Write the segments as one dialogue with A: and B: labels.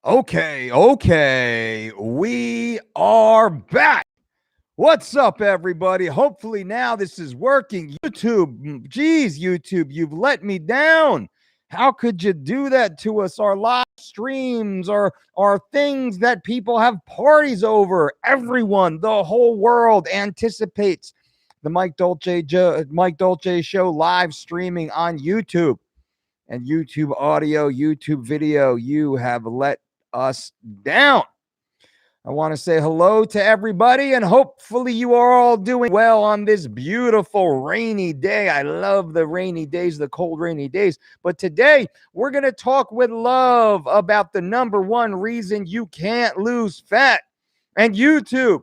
A: Okay, we are back. What's up, everybody? Hopefully now this is working. YouTube, you've let me down. How could you do that to us? Our live streams are things that people have parties over. Everyone, the whole world anticipates the Mike Dolce show live streaming on YouTube and YouTube audio, YouTube video. You have let us down. I want to say hello to everybody, and hopefully you are all doing well on this beautiful rainy day. I love the rainy days, the cold rainy days. But today we're going to talk with love about the number one reason you can't lose fat. And YouTube,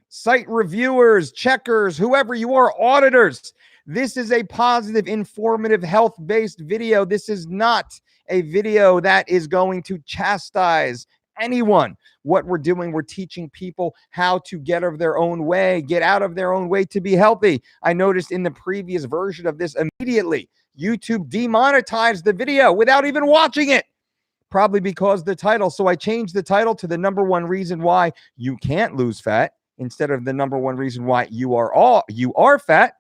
A: site reviewers, checkers, whoever you are, auditors, this is a positive, informative, health-based video. This is not a video that is going to chastise anyone. What we're doing, we're teaching people how to get out of their own way to be healthy. I noticed in the previous version of this, immediately YouTube demonetized the video without even watching it, probably because the title. So I changed the title to the number one reason why you can't lose fat instead of the number one reason why you are fat.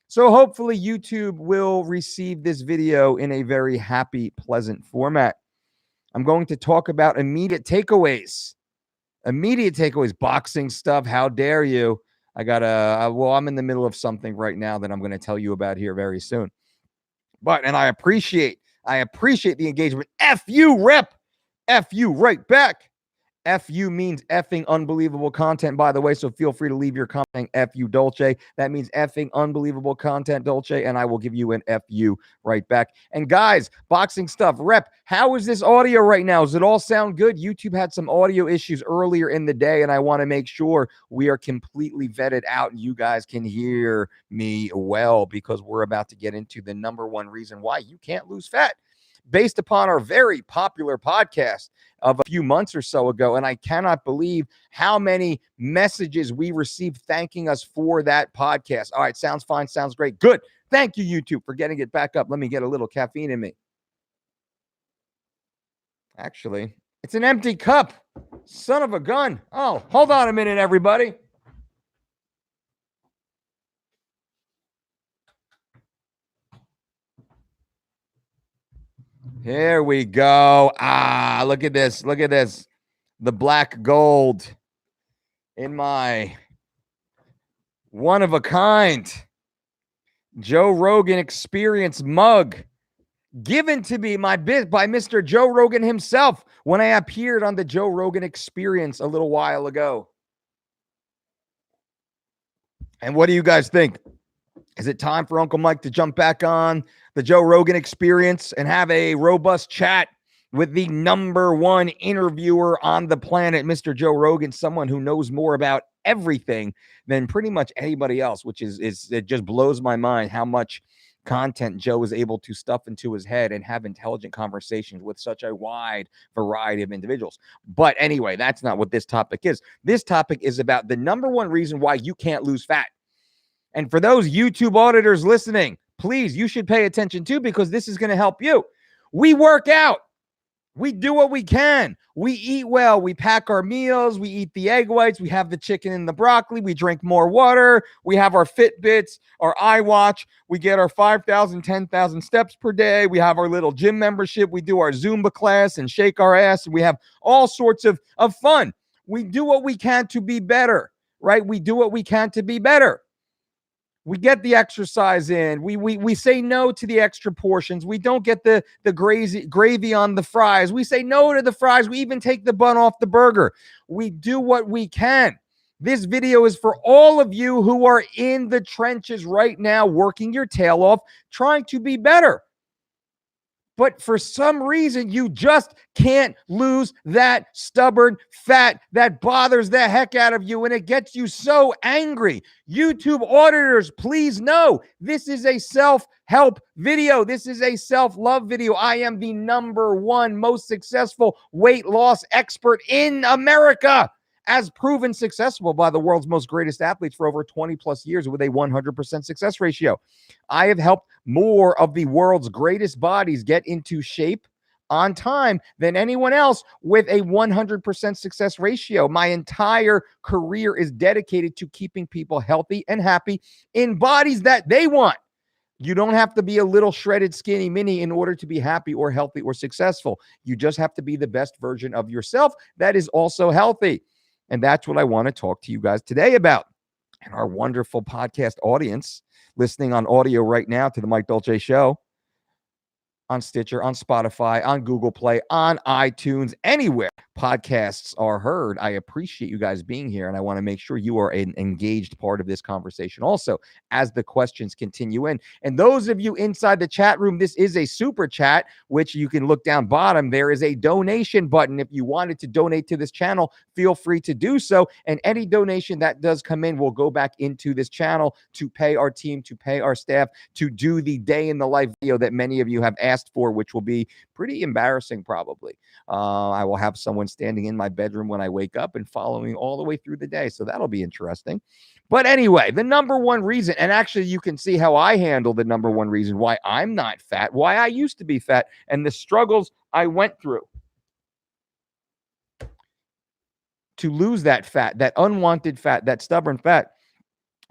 A: So hopefully YouTube will receive this video in a very happy, pleasant format. I'm going to talk about immediate takeaways, boxing stuff. How dare you? I'm in the middle of something right now that I'm going to tell you about here very soon. And I appreciate the engagement. F you, rep. F you right back. FU means effing unbelievable content, by the way, so feel free to leave your comment. FU Dulce. That means effing unbelievable content, Dulce, and I will give you an FU right back. And guys, boxing stuff, rep, how is this audio right now? Does it all sound good? YouTube had some audio issues earlier in the day, and I want to make sure we are completely vetted out and you guys can hear me well, because we're about to get into the number one reason why you can't lose fat, based upon our very popular podcast of a few months or so ago. And I cannot believe how many messages we received thanking us for that podcast. All right, sounds fine, sounds great. Good. Thank you, YouTube, for getting it back up. Let me get a little caffeine in me. Actually, it's an empty cup. Son of a gun. Oh, hold on a minute, everybody. Here we go. Look at this. Look at this. The black gold in my one of a kind Joe Rogan Experience Mug, given to me by Mr. Joe Rogan himself when I appeared on the Joe Rogan Experience a little while ago. And what do you guys think? Is it time for Uncle Mike to jump back on the Joe Rogan Experience and have a robust chat with the number one interviewer on the planet, Mr. Joe Rogan, someone who knows more about everything than pretty much anybody else, which is it just blows my mind how much content Joe is able to stuff into his head and have intelligent conversations with such a wide variety of individuals. But anyway, that's not what this topic is. This topic is about the number one reason why you can't lose fat. And for those YouTube auditors listening, please, you should pay attention too, because this is going to help you. We work out. We do what we can. We eat well. We pack our meals. We eat the egg whites. We have the chicken and the broccoli. We drink more water. We have our Fitbits, our iWatch. We get our 5,000, 10,000 steps per day. We have our little gym membership. We do our Zumba class and shake our ass. We have all sorts of fun. We do what we can to be better, right? We do what we can to be better. We get the exercise in. We say no to the extra portions. We don't get the gravy on the fries. We say no to the fries. We even take the bun off the burger. We do what we can. This video is for all of you who are in the trenches right now, working your tail off, trying to be better. But for some reason, you just can't lose that stubborn fat that bothers the heck out of you, and it gets you so angry. YouTube auditors, please know this is a self-help video. This is a self-love video. I am the number one most successful weight loss expert in America, as proven successful by the world's most greatest athletes for over 20 plus years with a 100% success ratio. I have helped more of the world's greatest bodies get into shape on time than anyone else with a 100% success ratio. My entire career is dedicated to keeping people healthy and happy in bodies that they want. You don't have to be a little shredded skinny mini in order to be happy or healthy or successful. You just have to be the best version of yourself that is also healthy. And that's what I want to talk to you guys today about. And our wonderful podcast audience listening on audio right now to the Mike Dulce Show on Stitcher, on Spotify, on Google Play, on iTunes, anywhere podcasts are heard. I appreciate you guys being here, and I want to make sure you are an engaged part of this conversation also as the questions continue in. And those of you inside the chat room, this is a super chat, which you can look down bottom. There is a donation button. If you wanted to donate to this channel, feel free to do so. And any donation that does come in will go back into this channel to pay our team, to pay our staff, to do the day in the life video that many of you have asked for, which will be pretty embarrassing probably. I will have someone standing in my bedroom when I wake up and following all the way through the day. So that'll be interesting. But anyway, the number one reason, and actually you can see how I handle the number one reason why I'm not fat, why I used to be fat, and the struggles I went through to lose that fat, that unwanted fat, that stubborn fat.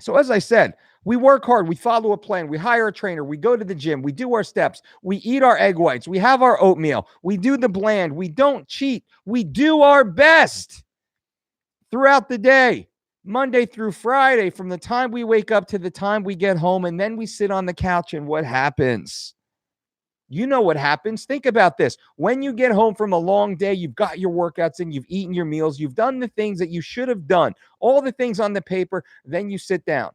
A: So as I said, we work hard, we follow a plan, we hire a trainer, we go to the gym, we do our steps, we eat our egg whites, we have our oatmeal, we do the bland, we don't cheat, we do our best throughout the day, Monday through Friday, from the time we wake up to the time we get home, and then we sit on the couch, and what happens? You know what happens. Think about this. When you get home from a long day, you've got your workouts in, you've eaten your meals, you've done the things that you should have done, all the things on the paper, then you sit down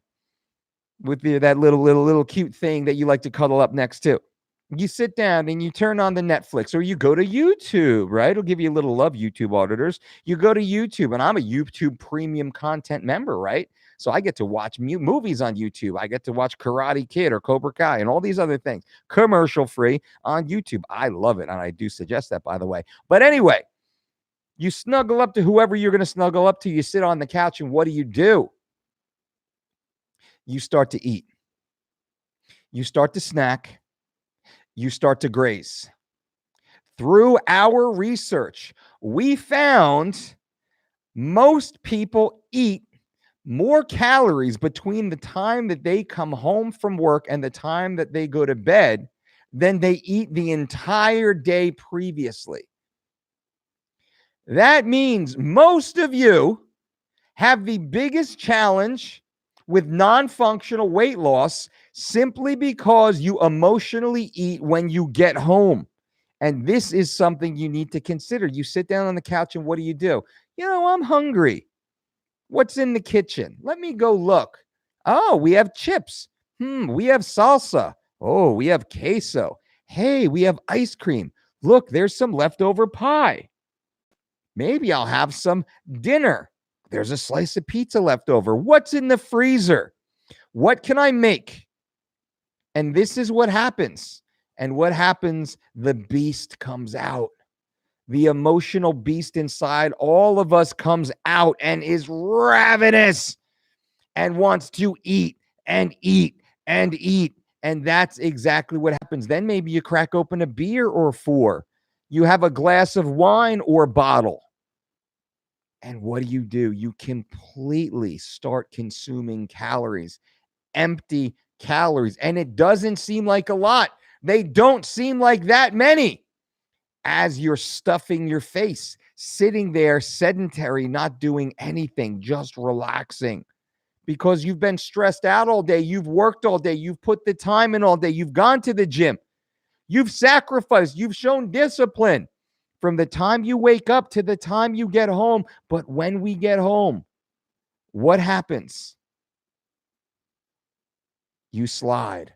A: with that little cute thing that you like to cuddle up next to. You sit down and you turn on the Netflix, or you go to YouTube, right? It'll give you a little love, YouTube auditors. You go to YouTube, and I'm a YouTube premium content member, right? So I get to watch movies on YouTube. I get to watch Karate Kid or Cobra Kai and all these other things, commercial free on YouTube. I love it. And I do suggest that, by the way. But anyway, you snuggle up to whoever you're going to snuggle up to. You sit on the couch, and what do? You start to eat. You start to snack. You start to graze. Through our research, we found most people eat more calories between the time that they come home from work and the time that they go to bed than they eat the entire day previously. That means most of you have the biggest challenge with non-functional weight loss simply because you emotionally eat when you get home. And this is something you need to consider. You sit down on the couch, and what do? You know, I'm hungry. What's in the kitchen? Let me go look. Oh, we have chips. We have salsa. Oh, we have queso. Hey, we have ice cream. Look, there's some leftover pie. Maybe I'll have some dinner. There's a slice of pizza left over. What's in the freezer? What can I make? And this is what happens. And what happens? The beast comes out. The emotional beast inside all of us comes out and is ravenous and wants to eat and eat and eat. And that's exactly what happens. Then maybe you crack open a beer or four. You have a glass of wine or bottle. And what do? You completely start consuming calories, empty calories. And it doesn't seem like a lot. They don't seem like that many. As you're stuffing your face, sitting there sedentary, not doing anything, just relaxing. Because you've been stressed out all day. You've worked all day. You've put the time in all day. You've gone to the gym. You've sacrificed. You've shown discipline. From the time you wake up to the time you get home. But when we get home, what happens? You slide.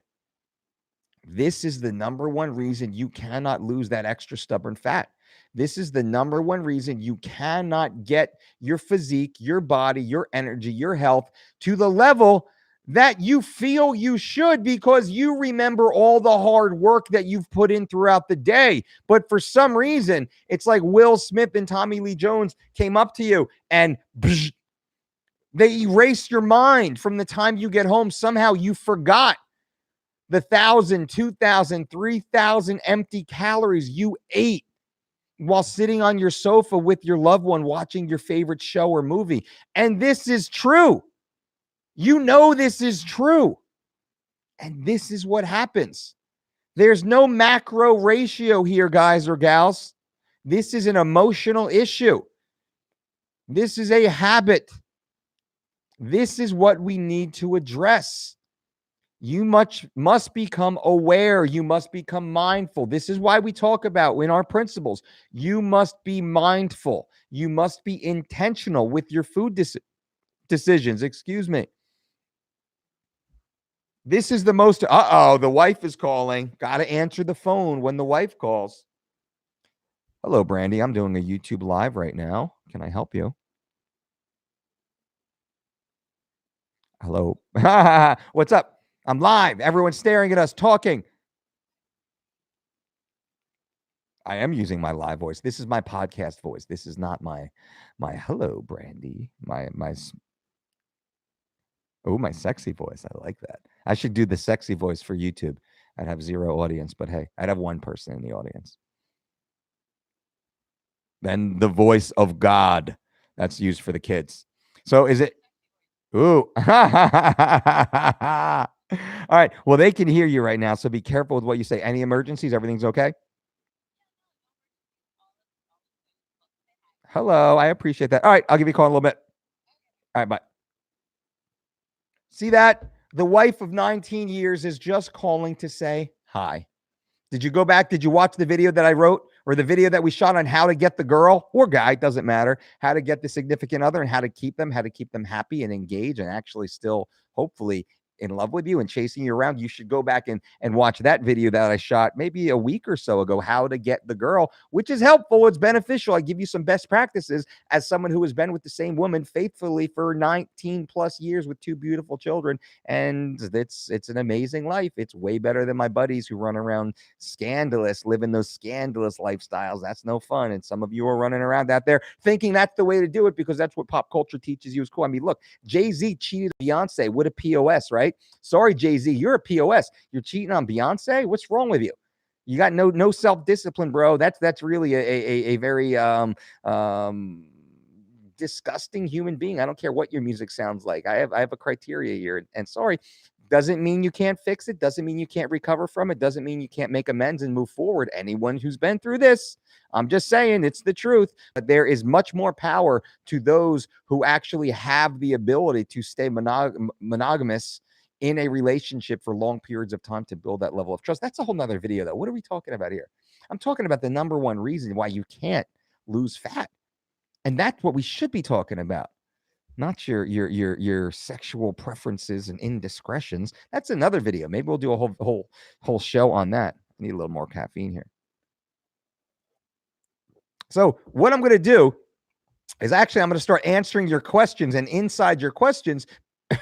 A: This is the number one reason you cannot lose that extra stubborn fat. This is the number one reason you cannot get your physique, your body, your energy, your health to the level that you feel you should, because you remember all the hard work that you've put in throughout the day. But for some reason, it's like Will Smith and Tommy Lee Jones came up to you and they erase your mind from the time you get home. Somehow you forgot the 1,000, 2,000, 3,000 empty calories you ate while sitting on your sofa with your loved one watching your favorite show or movie. And this is true. You know this is true. And this is what happens. There's no macro ratio here, guys or gals. This is an emotional issue. This is a habit. This is what we need to address. You must become aware. You must become mindful. This is why we talk about in our principles. You must be mindful. You must be intentional with your food decisions. Excuse me. This is the most, the wife is calling. Got to answer the phone when the wife calls. Hello, Brandy. I'm doing a YouTube live right now. Can I help you? Hello. What's up? I'm live. Everyone's staring at us, talking. I am using my live voice. This is my podcast voice. This is not my hello, Brandy. My sexy voice. I like that. I should do the sexy voice for YouTube. I'd have 0 audience, but hey, I'd have 1 person in the audience. Then the voice of God. That's used for the kids. So is it? Ooh. All right. Well, they can hear you right now, so be careful with what you say. Any emergencies? Everything's okay? Hello. I appreciate that. All right. I'll give you a call in a little bit. All right. Bye. See that? The wife of 19 years is just calling to say hi. Did you go back? Did you watch the video that I wrote or the video that we shot on how to get the girl or guy? Doesn't matter. How to get the significant other and how to keep them happy and engaged and actually still hopefully in love with you and chasing you around. You should go back and watch that video that I shot maybe a week or so ago, how to get the girl, which is helpful. It's beneficial. I give you some best practices as someone who has been with the same woman faithfully for 19 plus years with 2 beautiful children. And it's an amazing life. It's way better than my buddies who run around scandalous, living those scandalous lifestyles. That's no fun. And some of you are running around out there thinking that's the way to do it because that's what pop culture teaches you is cool. I mean, look, Jay-Z cheated Beyonce. What a POS, right? Sorry, Jay-Z, you're a POS. You're cheating on Beyonce? What's wrong with you? You got no self-discipline, bro. That's really a very disgusting human being. I don't care what your music sounds like. I have a criteria here. And sorry, doesn't mean you can't fix it. Doesn't mean you can't recover from it. Doesn't mean you can't make amends and move forward. Anyone who's been through this, I'm just saying it's the truth. But there is much more power to those who actually have the ability to stay monogamous in a relationship for long periods of time to build that level of trust. That's a whole nother video though. What are we talking about here? I'm talking about the number one reason why you can't lose fat. And that's what we should be talking about. Not your sexual preferences and indiscretions. That's another video. Maybe we'll do a whole show on that. I need a little more caffeine here. So what I'm going to do is actually I'm going to start answering your questions, and inside your questions,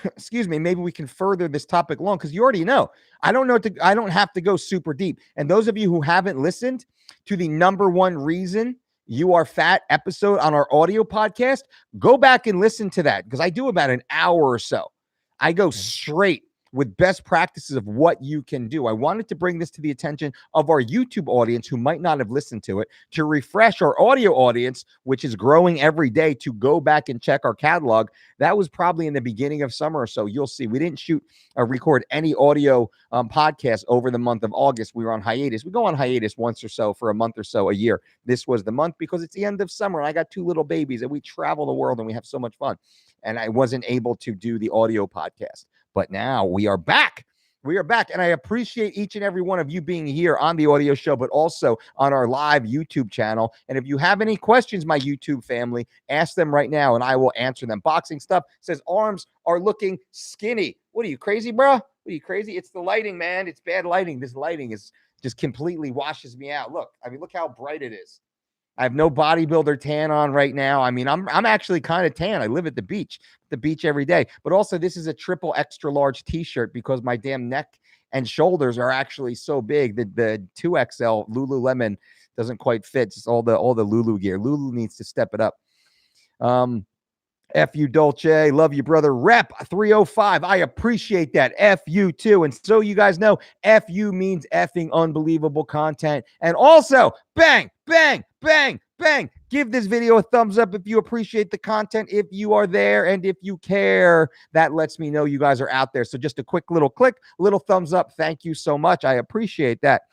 A: excuse me, maybe we can further this topic along because you already know. I don't have to go super deep. And those of you who haven't listened to the number one reason you are fat episode on our audio podcast, go back and listen to that because I do about an hour or so. I go straight with best practices of what you can do. I wanted to bring this to the attention of our YouTube audience who might not have listened to it, to refresh our audio audience, which is growing every day, to go back and check our catalog. That was probably in the beginning of summer or so. You'll see we didn't shoot or record any audio podcast over the month of August. We were on hiatus. We go on hiatus once or so for a month or so a year. This was the month because it's the end of summer and I got 2 little babies and we travel the world and we have so much fun. And I wasn't able to do the audio podcast. But now we are back. We are back. And I appreciate each and every one of you being here on the audio show, but also on our live YouTube channel. And if you have any questions, my YouTube family, ask them right now and I will answer them. Boxing Stuff says arms are looking skinny. What are you, crazy, bro? What are you, crazy? It's the lighting, man. It's bad lighting. This lighting is just completely washes me out. Look, I mean, look how bright it is. I have no bodybuilder tan on right now. I mean, I'm actually kind of tan. I live at the beach every day. But also, this is a triple extra large t-shirt because my damn neck and shoulders are actually so big that the 2XL Lululemon doesn't quite fit. It's all the Lulu gear. Lulu needs to step it up. F you, Dulce. Love you, brother. Rep 305. I appreciate that. F you too. And so you guys know, F you means effing unbelievable content. And also, bang, bang, bang, bang. Give this video a thumbs up if you appreciate the content, if you are there, and if you care. That lets me know you guys are out there. So just a quick little click, little thumbs up. Thank you so much. I appreciate that.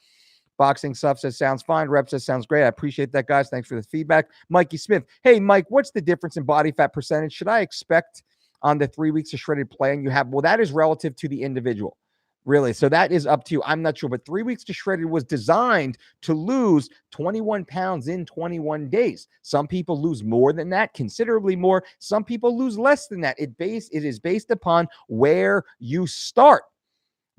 A: Boxing stuff says sounds fine. Rep says sounds great. I appreciate that, guys. Thanks for the feedback. Mikey Smith. Hey, Mike, what's the difference in body fat percentage? Should I expect on the 3 weeks of shredded plan you have? Well, that is relative to the individual, really. So that is up to you. I'm not sure, but 3 weeks to shredded was designed to lose 21 pounds in 21 days. Some people lose more than that, considerably more. Some people lose less than that. It is based upon where you start.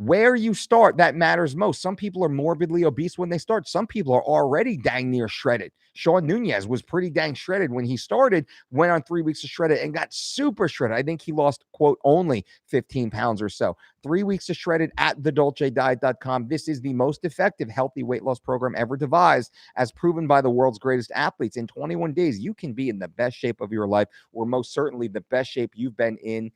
A: Where you start, that matters most. Some people are morbidly obese when they start. Some people are already dang near shredded. Sean Nunez was pretty dang shredded when he started, went on 3 weeks of shredded and got super shredded. I think he lost, quote, only 15 pounds or so. 3 weeks of shredded at thedolcediet.com. This is the most effective healthy weight loss program ever devised, as proven by the world's greatest athletes. In 21 days, you can be in the best shape of your life, or most certainly the best shape you've been in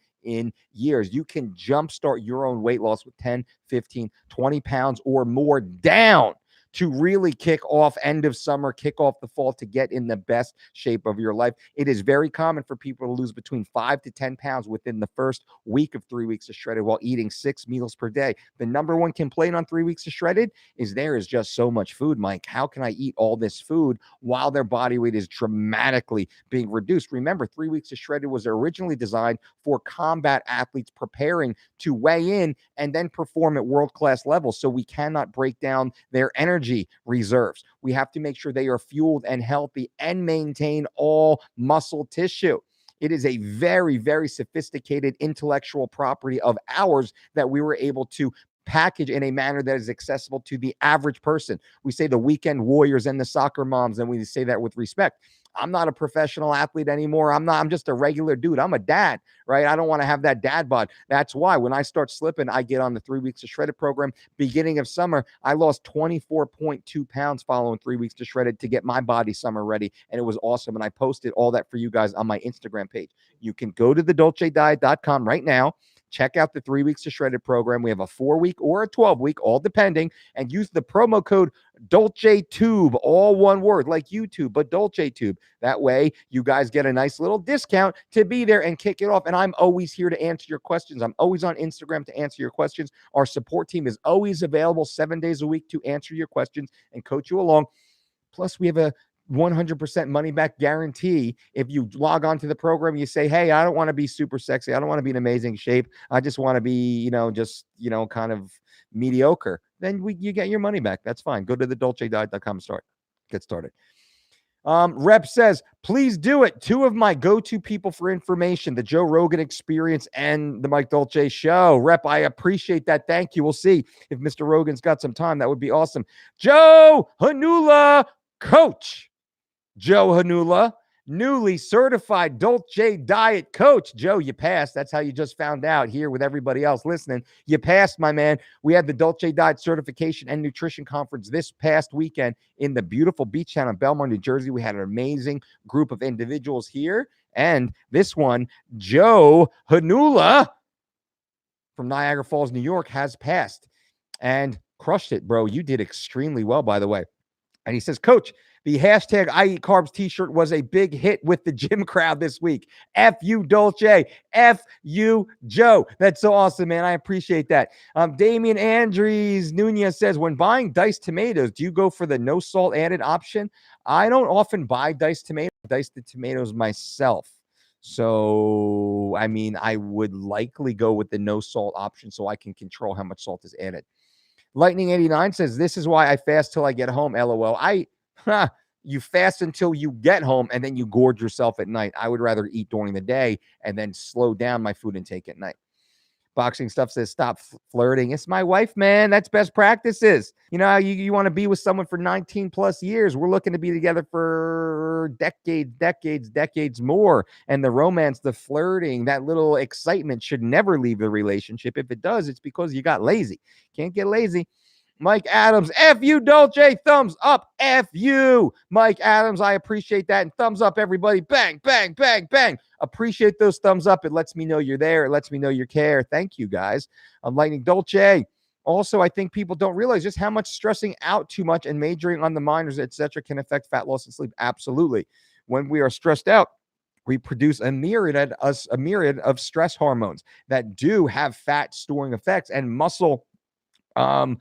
A: years. You can jumpstart your own weight loss with 10, 15, 20 pounds or more down to really kick off end of summer, kick off the fall, to get in the best shape of your life. It is very common for people to lose between 5 to 10 pounds within the first week of 3 weeks of shredded while eating 6 meals per day. The number one complaint on 3 weeks of shredded is there is just so much food, Mike. How can I eat all this food while their body weight is dramatically being reduced? Remember, 3 weeks of shredded was originally designed for combat athletes preparing to weigh in and then perform at world-class levels. So we cannot break down their energy reserves. We have to make sure they are fueled and healthy and maintain all muscle tissue. It is a very, very sophisticated intellectual property of ours that we were able to package in a manner that is accessible to the average person. We say the weekend warriors and the soccer moms, and we say that with respect. I'm not a professional athlete anymore. I'm just a regular dude. I'm a dad, right? I don't want to have that dad bod. That's why when I start slipping, I get on the 3 weeks of shredded program. Beginning of summer, I lost 24.2 pounds following 3 weeks to shredded to get my body summer ready. And it was awesome. And I posted all that for you guys on my Instagram page. You can go to thedolcediet.com right now. Check out the 3 weeks to shredded program. We have a 4-week or a 12-week, all depending, and use the promo code DolceTube, all one word, like YouTube, but DolceTube. That way, you guys get a nice little discount to be there and kick it off. And I'm always here to answer your questions. I'm always on Instagram to answer your questions. Our support team is always available 7 days a week to answer your questions and coach you along. Plus, we have a 100% money back guarantee. If you log on to the program, you say, hey, I don't want to be super sexy. I don't want to be in amazing shape. I just want to be, kind of mediocre. Then you get your money back. That's fine. Go to thedolcediet.com and get started. Rep says, please do it. 2 of my go-to people for information, the Joe Rogan Experience and the Mike Dulce Show. Rep, I appreciate that. Thank you. We'll see if Mr. Rogan's got some time. That would be awesome. Joe Hanula, coach. Joe Hanula, newly certified Dulce diet coach. Joe, you passed. That's how you just found out here with everybody else listening. You passed, my man. We had the Dulce diet certification and nutrition conference this past weekend in the beautiful beach town of Belmar, New Jersey. We had an amazing group of individuals here. And this one, Joe Hanula from Niagara Falls, New York, has passed and crushed it, bro. You did extremely well, by the way. And he says, Coach, the hashtag I Eat Carbs t-shirt was a big hit with the gym crowd this week. F you, Dulce. F you, Joe. That's so awesome, man. I appreciate that. Damien Andres Nunez says, when buying diced tomatoes, do you go for the no salt added option? I don't often buy diced tomatoes. I dice the tomatoes myself. So, I mean, I would likely go with the no salt option so I can control how much salt is added. Lightning 89 says, this is why I fast till I get home. LOL. You fast until you get home and then you gorge yourself at night. I would rather eat during the day and then slow down my food intake at night. Boxing stuff says, stop flirting. It's my wife, man. That's best practices. You know, you want to be with someone for 19 plus years. We're looking to be together for decades more. And the romance, the flirting, that little excitement should never leave the relationship. If it does, it's because you got lazy. Can't get lazy. Mike Adams, F you, Dulce, thumbs up, F you. Mike Adams, I appreciate that. And thumbs up, everybody. Bang, bang, bang, bang. Appreciate those thumbs up. It lets me know you're there. It lets me know you care. Thank you, guys. I'm Lightning Dulce. Also, I think people don't realize just how much stressing out too much and majoring on the minors, etc., can affect fat loss and sleep. Absolutely. When we are stressed out, we produce a myriad of stress hormones that do have fat storing effects and muscle to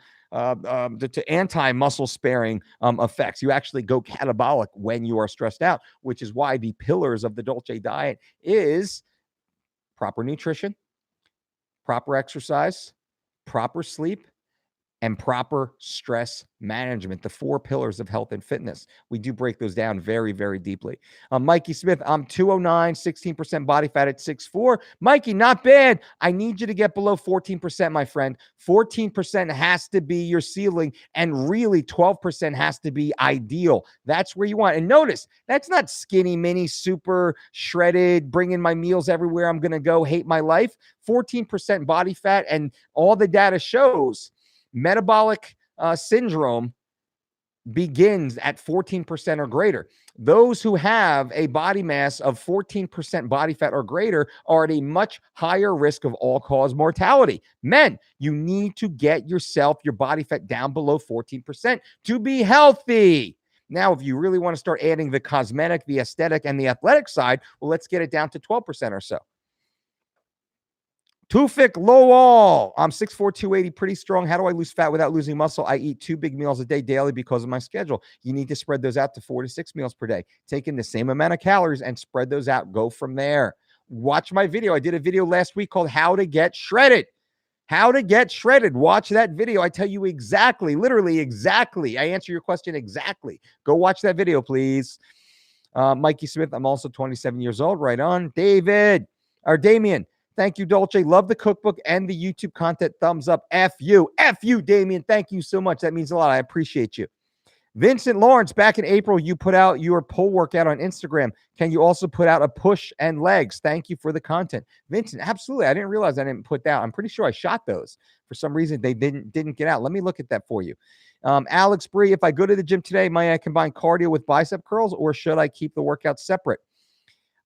A: anti-muscle sparing effects. You actually go catabolic when you are stressed out, which is why the pillars of the Dulce diet is proper nutrition, proper exercise, proper sleep, and proper stress management, the 4 pillars of health and fitness. We do break those down very, very deeply. Mikey Smith, I'm 209, 16% body fat at 6'4". Mikey, not bad. I need you to get below 14%, my friend. 14% has to be your ceiling, and really 12% has to be ideal. That's where you want. And notice, that's not skinny, mini, super shredded, bringing my meals everywhere I'm going to go, hate my life. 14% body fat, and all the data shows metabolic syndrome begins at 14% or greater. Those who have a body mass of 14% body fat or greater are at a much higher risk of all-cause mortality. Men, you need to get yourself, your body fat down below 14% to be healthy. Now, if you really want to start adding the cosmetic, the aesthetic, and the athletic side, well, let's get it down to 12% or so. Tufik Lowall, I'm 6'4", 280, pretty strong. How do I lose fat without losing muscle? I eat 2 big meals a day daily because of my schedule. You need to spread those out to 4 to 6 meals per day. Take in the same amount of calories and spread those out. Go from there. Watch my video. I did a video last week called How to Get Shredded. How to Get Shredded. Watch that video. I tell you exactly, literally exactly. I answer your question exactly. Go watch that video, please. Mikey Smith, I'm also 27 years old. Right on. R Damien. Thank you, Dulce. Love the cookbook and the YouTube content. Thumbs up. F you. F you, Damien. Thank you so much. That means a lot. I appreciate you. Vincent Lawrence, back in April, you put out your pull workout on Instagram. Can you also put out a push and legs? Thank you for the content. Vincent, absolutely. I didn't realize I didn't put that. I'm pretty sure I shot those. For some reason, they didn't get out. Let me look at that for you. Alex Bree, if I go to the gym today, might I combine cardio with bicep curls, or should I keep the workout separate?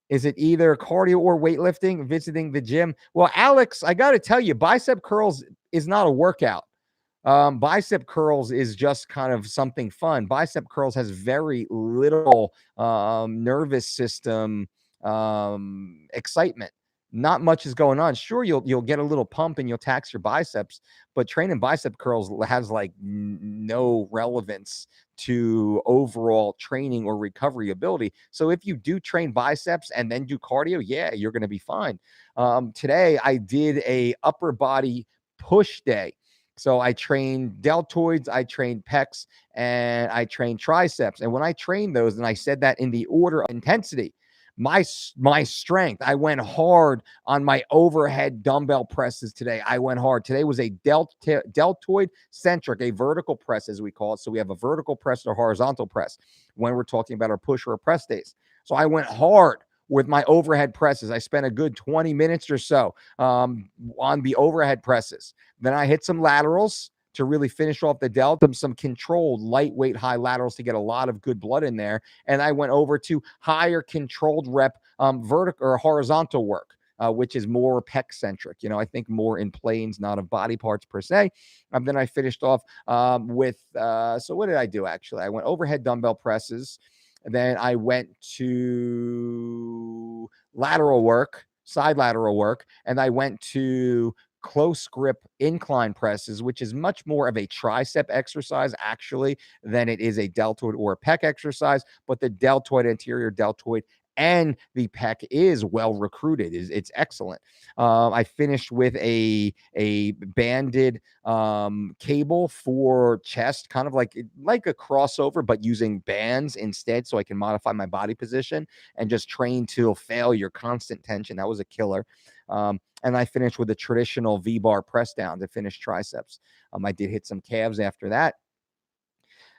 A: Is it either cardio or weightlifting, visiting the gym? Well, Alex, I got to tell you, bicep curls is not a workout. Bicep curls is just kind of something fun. Bicep curls has very little nervous system excitement. Not much is going on. Sure, you'll get a little pump and you'll tax your biceps, but training bicep curls has like no relevance to overall training or recovery ability. So if you do train biceps and then do cardio, yeah, you're going to be fine. Today I did a upper body push day. So I trained deltoids, I trained pecs, and I trained triceps. And when I trained those, and I said that in the order of intensity, my strength, I went hard on my overhead dumbbell presses today. I went hard. Today was a deltoid centric, a vertical press, as we call it. So we have a vertical press or horizontal press when we're talking about our push or our press days. So I went hard with my overhead presses. I spent a good 20 minutes or so on the overhead presses. Then I hit some laterals to really finish off the delt, some controlled lightweight high laterals to get a lot of good blood in there. And I went over to higher controlled rep vertical or horizontal work, which is more pec centric. You know, I think more in planes, not of body parts per se. Then I finished off with, so what did I do actually? I went overhead dumbbell presses. Then I went to lateral work, side lateral work, and I went to close grip incline presses, which is much more of a tricep exercise actually than it is a deltoid or a pec exercise. But the deltoid, anterior deltoid, and the pec is well recruited. It's excellent. I finished with a banded cable for chest, kind of like a crossover, but using bands instead, so I can modify my body position and just train till failure, constant tension. That was a killer. And I finished with a traditional V-bar press down to finish triceps. I did hit some calves after that.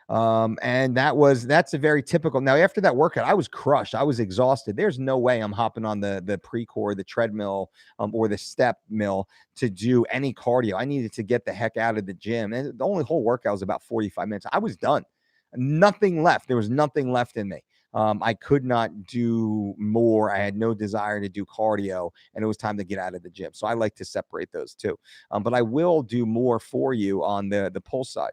A: And that's a very typical. Now, after that workout, I was crushed. I was exhausted. There's no way I'm hopping on the Precor, the treadmill, or the step mill to do any cardio. I needed to get the heck out of the gym. And the only whole workout was about 45 minutes. I was done. Nothing left. There was nothing left in me. I could not do more. I had no desire to do cardio, and it was time to get out of the gym. So I like to separate those two. But I will do more for you on the pull side.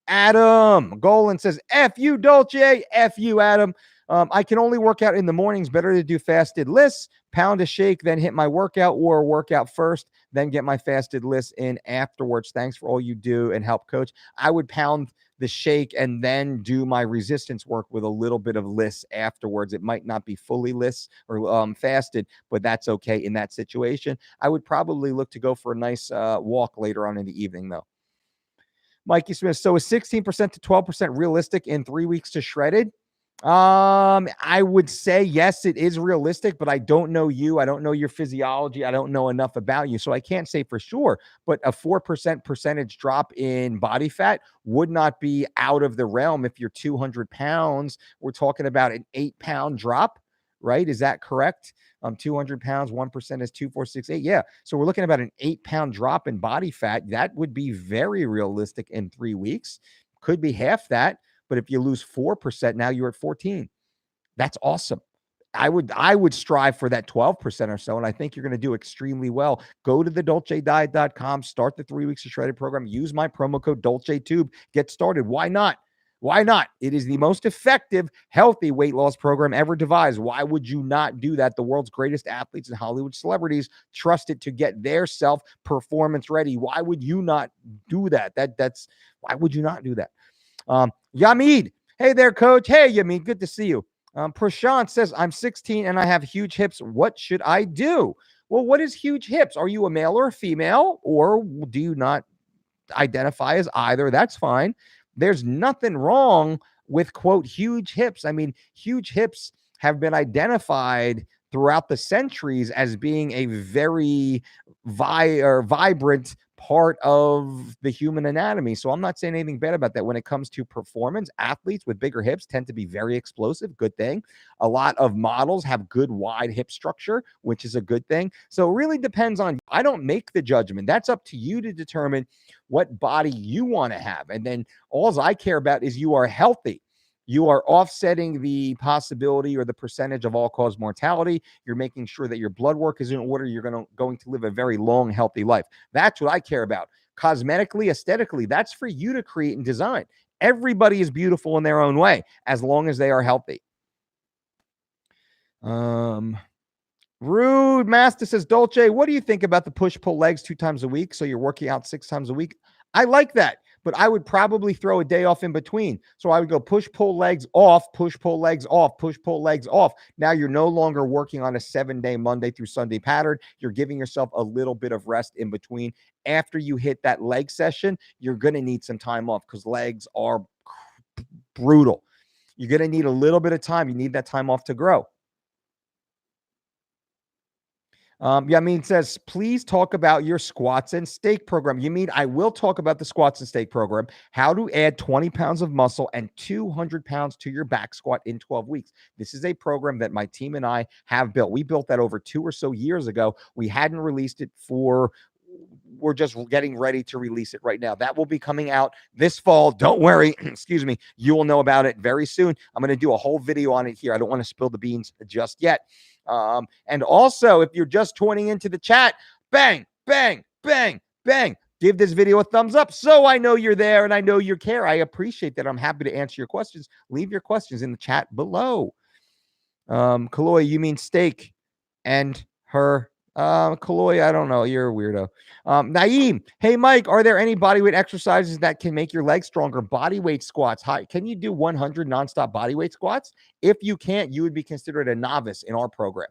A: Adam Golan says, F you, Dulce. F you, Adam. I can only work out in the mornings. Better to do fasted lists, pound a shake, then hit my workout, or work out first, then get my fasted lists in afterwards. Thanks for all you do and help, coach. I would pound the shake and then do my resistance work with a little bit of lists afterwards. It might not be fully lists or fasted, but that's okay in that situation. I would probably look to go for a nice walk later on in the evening, though. Mikey Smith. So is 16% to 12% realistic in 3 weeks to shredded? I would say yes, it is realistic, but I don't know you. I don't know your physiology. I don't know enough about you. So I can't say for sure, but a 4% percentage drop in body fat would not be out of the realm. If you're 200 pounds, we're talking about an 8-pound drop, right? Is that correct? 200 pounds, 1% is 2,468. Yeah. So we're looking at about an 8-pound drop in body fat. That would be very realistic in 3 weeks. Could be half that. But if you lose 4%, now you're at 14. That's awesome. I would strive for that 12% or so, and I think you're going to do extremely well. Go to the DolceDiet.com, start the 3 weeks of shredded program. Use my promo code DolceTube. Get started. Why not? Why not? It is the most effective, healthy weight loss program ever devised. Why would you not do that? The world's greatest athletes and Hollywood celebrities trust it to get their self performance ready. Why would you not do that? Why would you not do that? Yamid, hey there, coach. Hey, Yamid, good to see you. Prashant says, I'm 16 and I have huge hips. What should I do? Well, what is huge hips? Are you a male or a female, or do you not identify as either? That's fine. There's nothing wrong with, quote, huge hips. I mean, huge hips have been identified throughout the centuries as being a very vibrant part of the human anatomy. So I'm not saying anything bad about that. When it comes to performance, athletes with bigger hips tend to be very explosive. Good thing. A lot of models have good wide hip structure, which is a good thing. So it really depends on, I don't make the judgment. That's up to you to determine what body you want to have. And then all I care about is you are healthy. You are offsetting the possibility or the percentage of all-cause mortality. You're making sure that your blood work is in order. You're going to live a very long, healthy life. That's what I care about. Cosmetically, aesthetically, that's for you to create and design. Everybody is beautiful in their own way, as long as they are healthy. Rude Master says, Dulce, what do you think about the push-pull legs 2 times a week? So you're working out 6 times a week. I like that. But I would probably throw a day off in between. So I would go push, pull, legs off, push, pull, legs off, push, pull, legs off. Now you're no longer working on a 7-day Monday through Sunday pattern. You're giving yourself a little bit of rest in between. After you hit that leg session, you're going to need some time off because legs are brutal. You're going to need a little bit of time. You need that time off to grow. Yamin says, please talk about your squats and steak program. You mean I will talk about the squats and steak program, how to add 20 pounds of muscle and 200 pounds to your back squat in 12 weeks. This is a program that my team and I have built. We built that over 2 or so years ago. We hadn't released it we're just getting ready to release it right now. That will be coming out this fall. Don't worry. Excuse me. You will know about it very soon. I'm going to do a whole video on it here. I don't want to spill the beans just yet. And also, if you're just tuning into the chat, bang, bang, bang, bang. Give this video a thumbs up so I know you're there and I know you care. I appreciate that. I'm happy to answer your questions. Leave your questions in the chat below. Kaloy, you mean steak and her. Kaloy, I don't know. You're a weirdo. Naeem, hey, Mike, are there any bodyweight exercises that can make your legs stronger? Bodyweight squats. Hi, can you do 100 nonstop bodyweight squats? If you can't, you would be considered a novice in our program.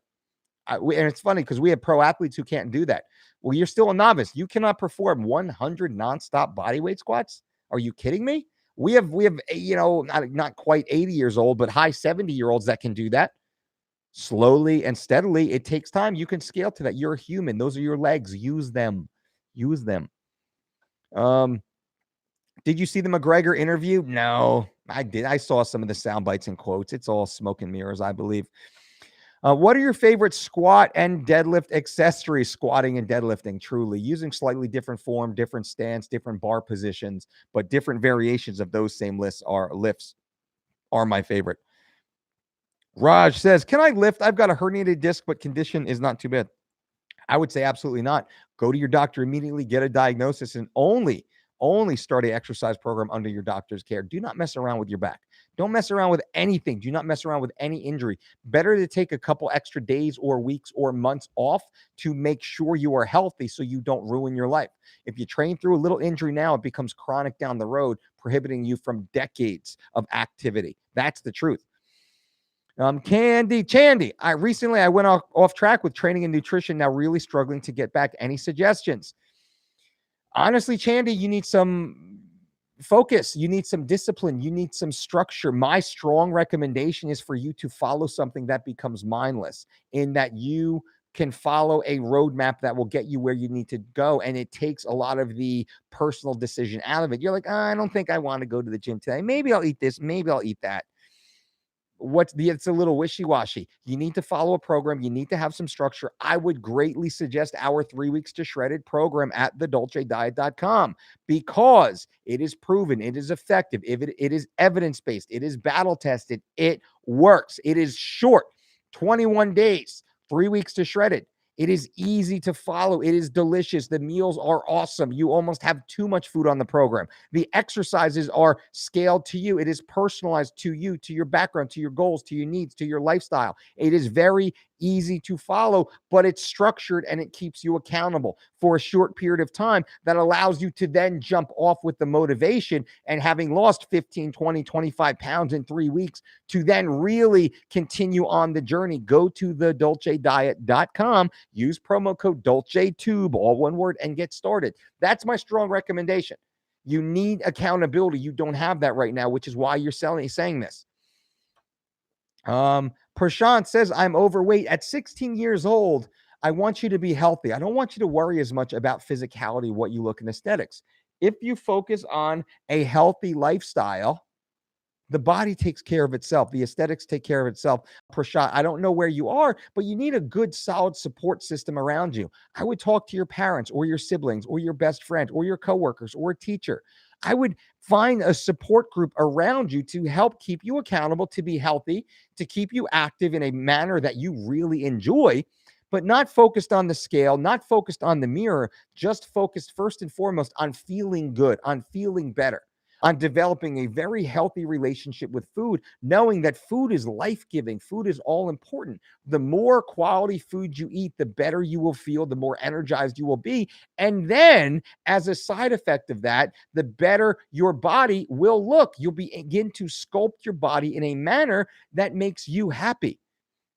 A: And it's funny because we have pro athletes who can't do that. Well, you're still a novice. You cannot perform 100 nonstop bodyweight squats. Are you kidding me? We have, not quite 80 years old, but high 70-year-olds that can do that. Slowly and steadily, it takes time. You can scale to that. You're a human. Those are your legs. Use them. Use them. Did you see the McGregor interview? No, I did. I saw some of the sound bites and quotes. It's all smoke and mirrors, I believe. What are your favorite squat and deadlift accessories? Squatting and deadlifting, truly. Using slightly different form, different stance, different bar positions, but different variations of those same lifts are my favorite. Raj says, can I lift? I've got a herniated disc, but condition is not too bad. I would say absolutely not. Go to your doctor immediately, get a diagnosis, and only start an exercise program under your doctor's care. Do not mess around with your back. Don't mess around with anything. Do not mess around with any injury. Better to take a couple extra days or weeks or months off to make sure you are healthy so you don't ruin your life. If you train through a little injury now, it becomes chronic down the road, prohibiting you from decades of activity. That's the truth. Chandy, I went off track with training and nutrition, now really struggling to get back. Any suggestions? Honestly, Chandy, you need some focus. You need some discipline. You need some structure. My strong recommendation is for you to follow something that becomes mindless, in that you can follow a roadmap that will get you where you need to go. And it takes a lot of the personal decision out of it. You're like, I don't think I want to go to the gym today. Maybe I'll eat this. Maybe I'll eat that. It's a little wishy-washy. You need to follow a program. You need to have some structure. I would greatly suggest our 3 weeks to shredded program at thedolcediet.com, because it is proven, it is effective, it is evidence-based, it is battle tested, it works. It is short, 21 days, 3 weeks to shredded. It is easy to follow. It is delicious. The meals are awesome. You almost have too much food on the program. The exercises are scaled to you. It is personalized to you, to your background, to your goals, to your needs, to your lifestyle. It is very easy to follow, but it's structured and it keeps you accountable for a short period of time that allows you to then jump off with the motivation, and having lost 15, 20, 25 pounds in 3 weeks, to then really continue on the journey. Go to thedolcediet.com, use promo code DolceTube, all one word, and get started. That's my strong recommendation. You need accountability. You don't have that right now, which is why you're saying this. Prashant says, I'm overweight at 16 years old. I want you to be healthy. I don't want you to worry as much about physicality, what you look, and aesthetics. If you focus on a healthy lifestyle, the body takes care of itself. The aesthetics take care of itself. Prashant, I don't know where you are, but you need a good, solid support system around you. I would talk to your parents or your siblings or your best friend or your coworkers or a teacher. I would find a support group around you to help keep you accountable, to be healthy, to keep you active in a manner that you really enjoy, but not focused on the scale, not focused on the mirror, just focused first and foremost on feeling good, on feeling better, on developing a very healthy relationship with food, knowing that food is life-giving. Food is all important. The more quality food you eat, the better you will feel, the more energized you will be. And then, as a side effect of that, the better your body will look. You'll begin to sculpt your body in a manner that makes you happy.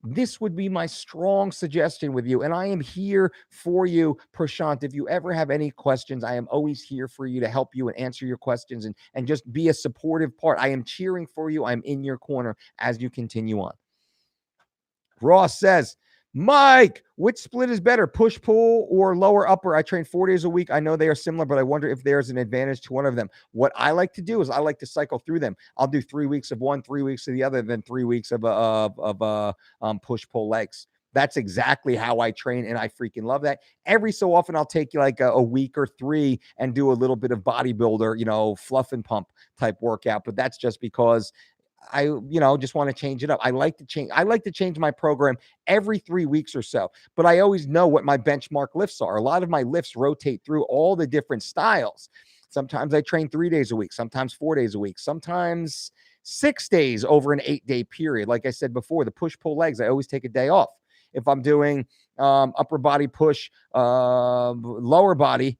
A: This would be my strong suggestion with you. And I am here for you, Prashant. If you ever have any questions, I am always here for you to help you and answer your questions, and just be a supportive part. I am cheering for you. I'm in your corner as you continue on. Ross says, Mike, which split is better, push pull or lower upper? I train 4 days a week. I know they are similar, but I wonder if there's an advantage to one of them. What I like to do is I like to cycle through them. I'll do 3 weeks of one, 3 weeks of the other, then 3 weeks of push pull legs. That's exactly how I train, and I freaking love that. Every so often, I'll take like a week or 3 and do a little bit of bodybuilder, fluff and pump type workout. But that's just because I just want to change it up. I like to change my program every 3 weeks or so, but I always know what my benchmark lifts are. A lot of my lifts rotate through all the different styles. Sometimes I train 3 days a week, sometimes 4 days a week, sometimes 6 days over an 8-day period. Like I said before, the push-pull legs, I always take a day off. If I'm doing upper body push, lower body,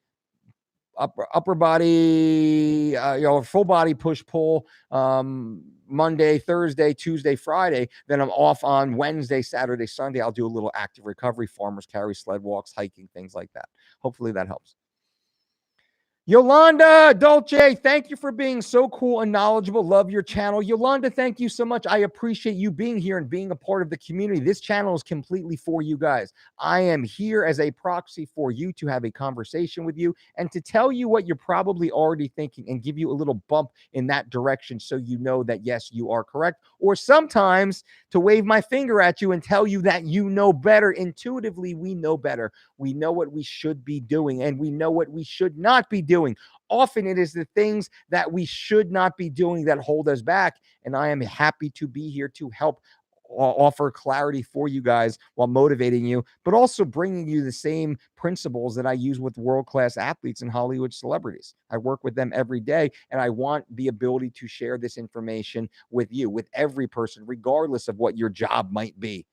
A: upper body, full body push pull, Monday, Thursday, Tuesday, Friday. Then I'm off on Wednesday, Saturday, Sunday. I'll do a little active recovery, farmers carry, sled walks, hiking, things like that. Hopefully that helps. Yolanda Dulce, thank you for being so cool and knowledgeable. Love your channel. Yolanda, thank you so much. I appreciate you being here and being a part of the community. This channel is completely for you guys. I am here as a proxy for you to have a conversation with you and to tell you what you're probably already thinking and give you a little bump in that direction so you know that, yes, you are correct. Or sometimes to wave my finger at you and tell you that you know better. Intuitively, we know better. We know what we should be doing and we know what we should not be doing. Often it is the things that we should not be doing that hold us back. And I am happy to be here to help offer clarity for you guys while motivating you, but also bringing you the same principles that I use with world-class athletes and Hollywood celebrities. I work with them every day, and I want the ability to share this information with you, with every person, regardless of what your job might be.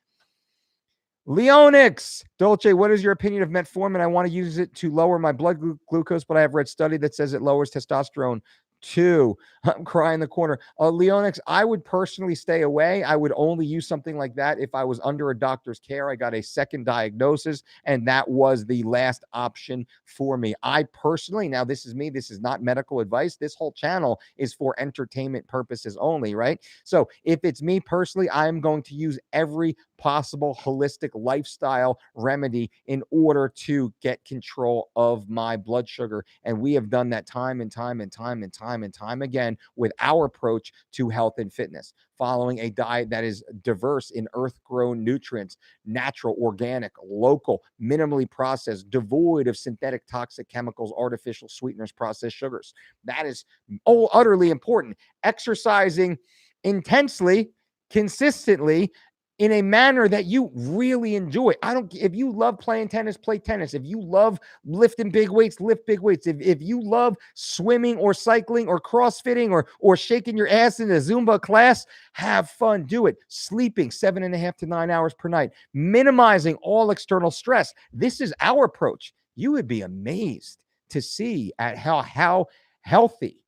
A: Leonix, Dulce, what is your opinion of metformin? I want to use it to lower my blood glucose, but I have read study that says it lowers testosterone too. I'm crying in the corner. Leonix, I would personally stay away. I would only use something like that if I was under a doctor's care. I got a second diagnosis, and that was the last option for me. I personally, now this is me, this is not medical advice. This whole channel is for entertainment purposes only, right? So if it's me personally, I'm going to use every possible holistic lifestyle remedy in order to get control of my blood sugar. And we have done that time and time and time and time and time again with our approach to health and fitness, following a diet that is diverse in earth-grown nutrients, natural, organic, local, minimally processed, devoid of synthetic toxic chemicals, artificial sweeteners, processed sugars. That is utterly important. Exercising intensely, consistently, in a manner that you really enjoy. If you love playing tennis, play tennis. If you love lifting big weights, lift big weights. If you love swimming or cycling or crossfitting or shaking your ass in a Zumba class, have fun, do it. Sleeping 7.5 to 9 hours per night, minimizing all external stress. This is our approach. You would be amazed to see at how healthy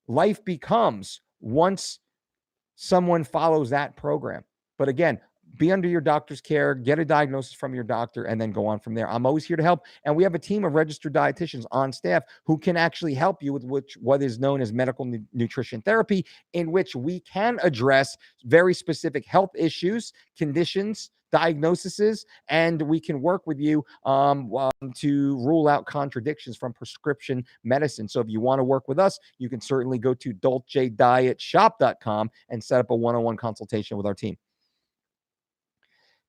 A: life becomes once someone follows that program. But again, be under your doctor's care, get a diagnosis from your doctor, and then go on from there. I'm always here to help. And we have a team of registered dietitians on staff who can actually help you with what is known as medical nutrition therapy, in which we can address very specific health issues, conditions, diagnoses, and we can work with you to rule out contradictions from prescription medicine. So if you want to work with us, you can certainly go to DolceDietShop.com and set up a one-on-one consultation with our team.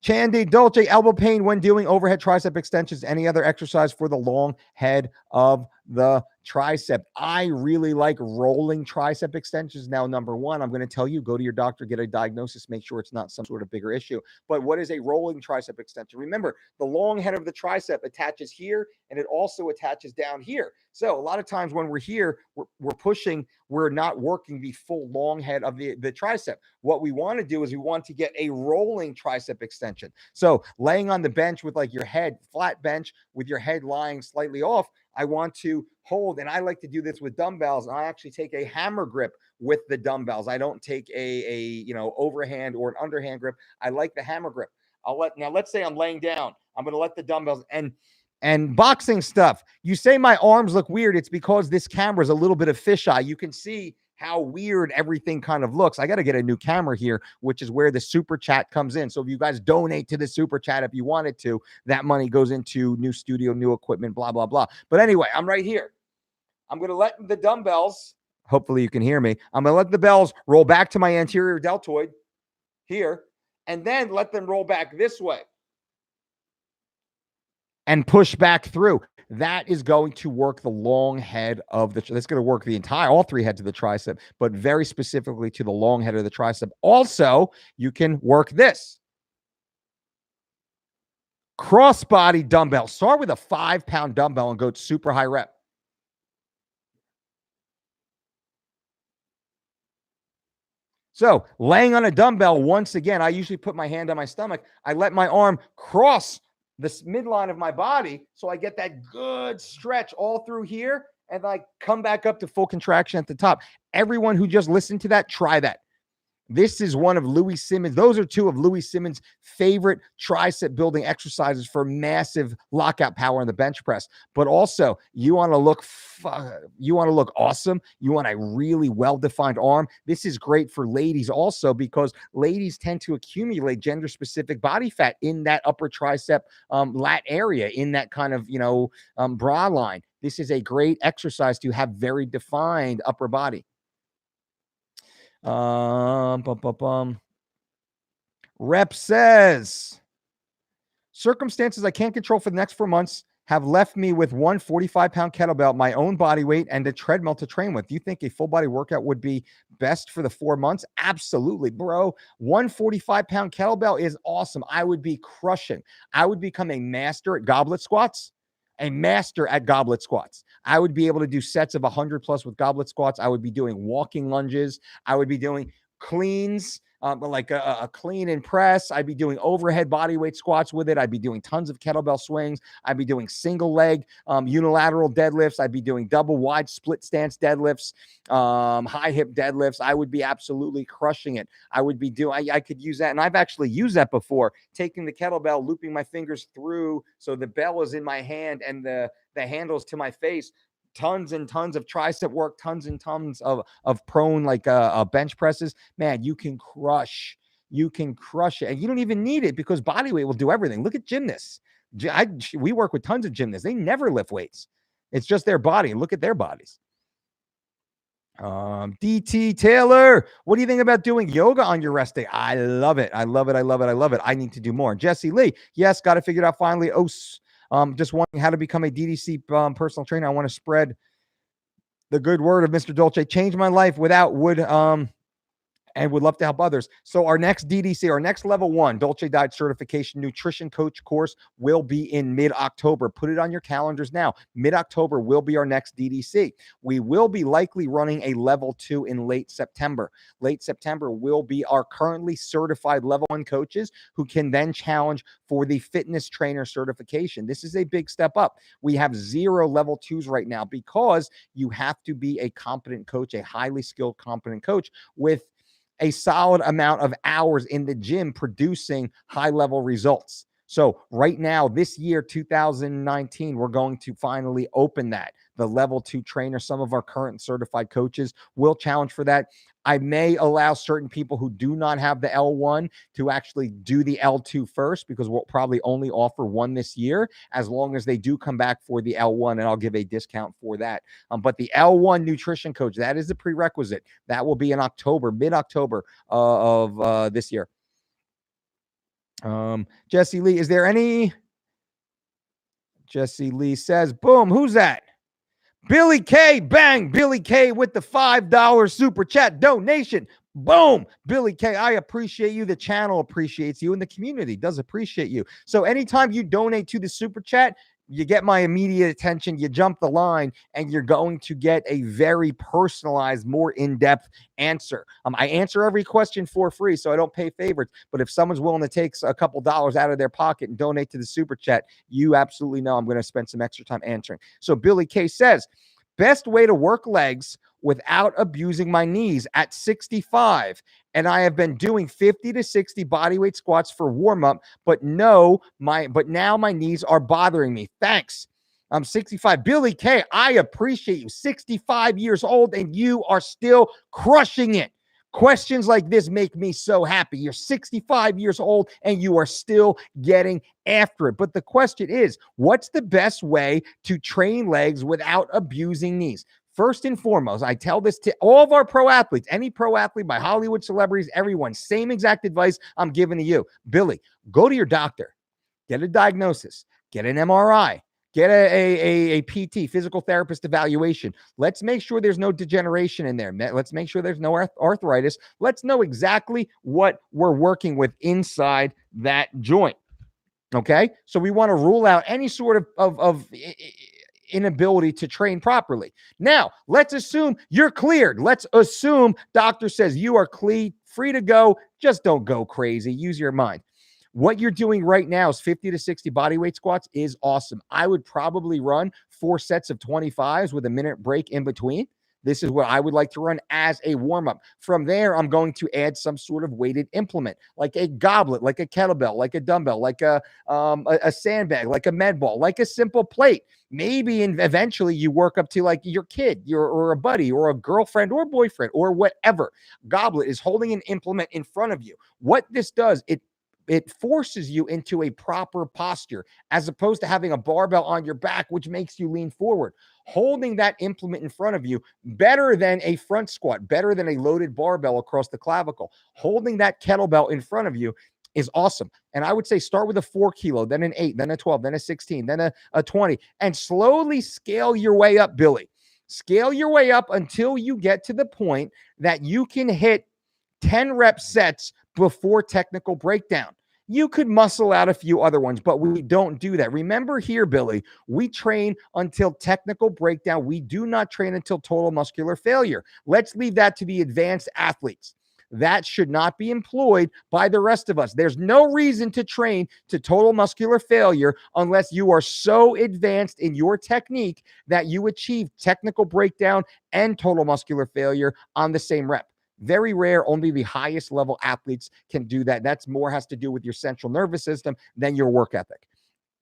A: Chandy, Dulce, elbow pain when doing overhead tricep extensions, any other exercise for the long head of the tricep. I really like rolling tricep extensions. Now, number one, I'm going to tell you, go to your doctor, get a diagnosis, make sure it's not some sort of bigger issue. But what is a rolling tricep extension? Remember, the long head of the tricep attaches here, and it also attaches down here. So a lot of times when we're here, we're pushing, we're not working the full long head of the tricep. What we want to do is we want to get a rolling tricep extension. So laying on the bench with like your head, flat bench with your head lying slightly off, I want to hold, and I like to do this with dumbbells. I actually take a hammer grip with the dumbbells. I don't take a overhand or an underhand grip. I like the hammer grip. Now let's say I'm laying down. I'm going to let the dumbbells and boxing stuff. You say my arms look weird. It's because this camera is a little bit of fisheye. You can see how weird everything kind of looks. I got to get a new camera here, which is where the super chat comes in. So if you guys donate to the super chat, if you wanted to, that money goes into new studio, new equipment, blah, blah, blah. But anyway, I'm right here. I'm going to let the dumbbells, hopefully you can hear me. I'm going to let the bells roll back to my anterior deltoid here, and then let them roll back this way and push back through. That is going to work the long head of that's going to work all three heads of the tricep, but very specifically to the long head of the tricep. Also, you can work this. Crossbody dumbbell. Start with a 5-pound dumbbell and go to super high rep. So laying on a dumbbell, once again, I usually put my hand on my stomach. I let my arm cross this midline of my body, so I get that good stretch all through here, and I come back up to full contraction at the top. Everyone who just listened to that, try that. This is one of Louis Simmons. Those are two of Louis Simmons' favorite tricep building exercises for massive lockout power on the bench press. But also, you want to look awesome. You want a really well-defined arm. This is great for ladies also because ladies tend to accumulate gender-specific body fat in that upper tricep lat area, in that kind of bra line. This is a great exercise to have very defined upper body. Rep says, circumstances I can't control for the next 4 months have left me with one 45-pound kettlebell, my own body weight, and a treadmill to train with. Do you think a full body workout would be best for the 4 months? Absolutely, bro. One 45-pound kettlebell is awesome. I would be crushing. I would become a master at goblet squats. A master at goblet squats. I would be able to do sets of 100 plus with goblet squats. I would be doing walking lunges. I would be doing cleans, like a clean and press. I'd be doing overhead body weight squats with it. I'd be doing tons of kettlebell swings. I'd be doing single leg unilateral deadlifts. I'd be doing double wide split stance deadlifts, high hip deadlifts. I would be absolutely crushing it. I would be doing, I could use that. And I've actually used that before, taking the kettlebell, looping my fingers through so the bell is in my hand and the handles to my face. Tons and tons of tricep work, tons and tons of prone bench presses. Man, you can crush it, and you don't even need it because body weight will do everything. Look at gymnasts. We work with tons of gymnasts. They never lift weights. It's just their body. Look at their bodies. DT Taylor, what do you think about doing yoga on your rest day? I love it. I need to do more. Jesse Lee, yes, got to figure it out finally. Just wondering how to become a DDC personal trainer. I want to spread the good word of Mr. Dulce. Change my life and would love to help others. So our next DDC, our next level 1 Dulce Diet Certification Nutrition Coach course will be in mid-October. Put it on your calendars now. Mid-October will be our next DDC. We will be likely running a level 2 in late September. Late September will be our currently certified level 1 coaches who can then challenge for the fitness trainer certification. This is a big step up. We have 0 level 2s right now because you have to be a competent coach, a highly skilled, competent coach with a solid amount of hours in the gym producing high-level results. So right now, this year, 2019, we're going to finally open that. The level 2 trainer, some of our current certified coaches will challenge for that. I may allow certain people who do not have the L1 to actually do the L2 first because we'll probably only offer one this year as long as they do come back for the L1, and I'll give a discount for that. But the L1 nutrition coach, that is a prerequisite. That will be in October, mid-October of this year. Jesse Lee, is there any? Jesse Lee says, boom, who's that? Billy K, bang, Billy K with the $5 super chat donation. Boom, Billy K, I appreciate you. The channel appreciates you and the community does appreciate you. So anytime you donate to the super chat, you get my immediate attention, you jump the line, and you're going to get a very personalized, more in-depth answer. I answer every question for free, so I don't pay favorites. But if someone's willing to take a couple dollars out of their pocket and donate to the super chat, you absolutely know I'm going to spend some extra time answering. So Billy K says, best way to work legs without abusing my knees at 65. And I have been doing 50 to 60 bodyweight squats for warm-up, but now my knees are bothering me. Thanks. I'm 65. Billy K, I appreciate you. 65 years old, and you are still crushing it. Questions like this make me so happy. You're 65 years old, and you are still getting after it. But the question is, what's the best way to train legs without abusing knees? First and foremost, I tell this to all of our pro athletes, any pro athlete, my Hollywood celebrities, everyone, same exact advice I'm giving to you. Billy, go to your doctor, get a diagnosis, get an MRI, get a PT, physical therapist evaluation. Let's make sure there's no degeneration in there. Let's make sure there's no arthritis. Let's know exactly what we're working with inside that joint. Okay? So we want to rule out any sort of inability to train properly. Now, let's assume you're cleared. Let's assume doctor says you are free to go. Just don't go crazy. Use your mind. What you're doing right now is 50 to 60 bodyweight squats is awesome. I would probably run 4 sets of 25s with a minute break in between. This is what I would like to run as a warm-up. From there, I'm going to add some sort of weighted implement, like a goblet, like a kettlebell, like a dumbbell, like a sandbag, like a med ball, like a simple plate. Maybe eventually you work up to like your kid, or a buddy, or a girlfriend, or boyfriend, or whatever. Goblet is holding an implement in front of you. What this does, it forces you into a proper posture, as opposed to having a barbell on your back, which makes you lean forward. Holding that implement in front of you, better than a front squat, better than a loaded barbell across the clavicle. Holding that kettlebell in front of you is awesome. And I would say start with a 4 kilo, then an 8, then a 12, then a 16, then a 20, and slowly scale your way up, Billy. Scale your way up until you get to the point that you can hit 10 rep sets before technical breakdown. You could muscle out a few other ones, but we don't do that. Remember here, Billy, we train until technical breakdown. We do not train until total muscular failure. Let's leave that to the advanced athletes. That should not be employed by the rest of us. There's no reason to train to total muscular failure unless you are so advanced in your technique that you achieve technical breakdown and total muscular failure on the same rep. Very rare. Only the highest level athletes can do that. That's more has to do with your central nervous system than your work ethic.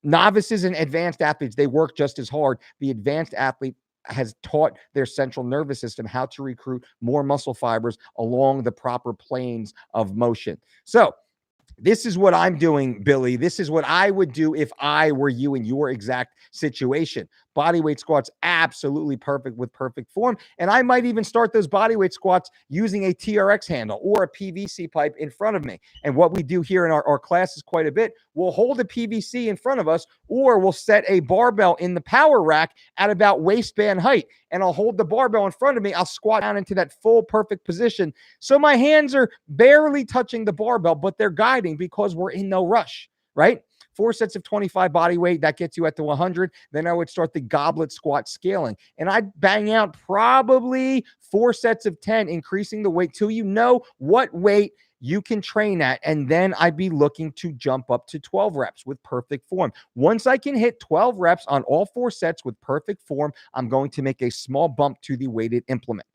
A: Novices and advanced athletes, they work just as hard. The advanced athlete has taught their central nervous system how to recruit more muscle fibers along the proper planes of motion. So this is what I'm doing, Billy. This is what I would do if I were you in your exact situation. Bodyweight squats, absolutely perfect with perfect form. And I might even start those bodyweight squats using a TRX handle or a PVC pipe in front of me. And what we do here in our classes quite a bit, we'll hold a PVC in front of us, or we'll set a barbell in the power rack at about waistband height. And I'll hold the barbell in front of me. I'll squat down into that full perfect position. So my hands are barely touching the barbell, but they're guiding because we're in no rush, right? 4 sets of 25 body weight, that gets you at the 100. Then I would start the goblet squat scaling. And I'd bang out probably 4 sets of 10, increasing the weight till you know what weight you can train at. And then I'd be looking to jump up to 12 reps with perfect form. Once I can hit 12 reps on all 4 sets with perfect form, I'm going to make a small bump to the weighted implement.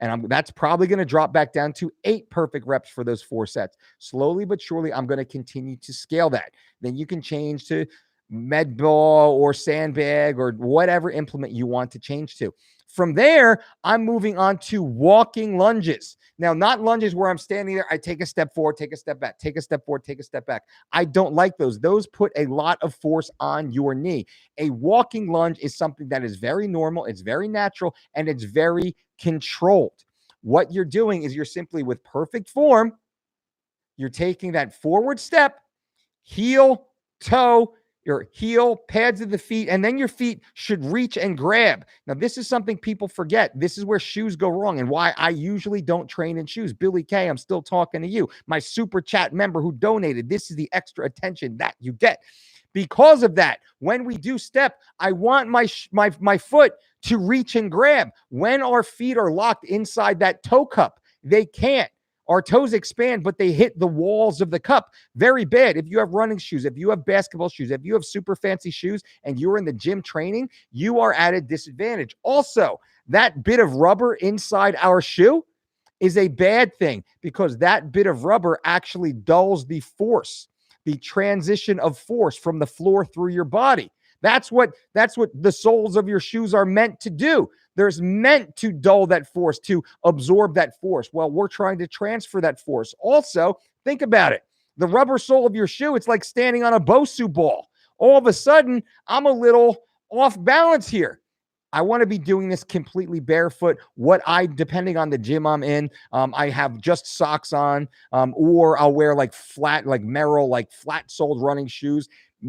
A: And that's probably going to drop back down to 8 perfect reps for those 4 sets. Slowly but surely, I'm going to continue to scale that. Then you can change to med ball or sandbag or whatever implement you want to change to. From there, I'm moving on to walking lunges. Now, not lunges where I'm standing there. I take a step forward, take a step back, take a step forward, take a step back. I don't like those. Those put a lot of force on your knee. A walking lunge is something that is very normal. It's very natural, and it's very controlled. What you're doing is you're simply, with perfect form, you're taking that forward step, heel, toe, your heel, pads of the feet, and then your feet should reach and grab. Now, this is something people forget. This is where shoes go wrong and why I usually don't train in shoes. Billy K, I'm still talking to you. My super chat member who donated, this is the extra attention that you get. Because of that, when we do step, I want my foot to reach and grab. When our feet are locked inside that toe cup, they can't. Our toes expand, but they hit the walls of the cup. Very bad. If you have running shoes, if you have basketball shoes, if you have super fancy shoes and you're in the gym training, you are at a disadvantage. Also, that bit of rubber inside our shoe is a bad thing because that bit of rubber actually dulls the force, the transition of force from the floor through your body. That's what the soles of your shoes are meant to do. There's meant to dull that force, to absorb that force. Well, we're trying to transfer that force. Also, think about it. The rubber sole of your shoe, it's like standing on a Bosu ball. All of a sudden, I'm a little off balance here. I want to be doing this completely barefoot. Depending on the gym I'm in, I have just socks on, or I'll wear like flat, like Merrell, like flat-soled running shoes.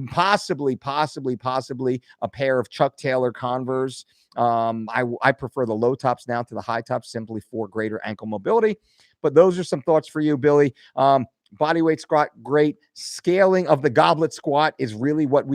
A: Possibly a pair of Chuck Taylor Converse. I prefer the low tops now to the high tops simply for greater ankle mobility. But those are some thoughts for you, Billy. Bodyweight squat, great. Scaling of the goblet squat is really what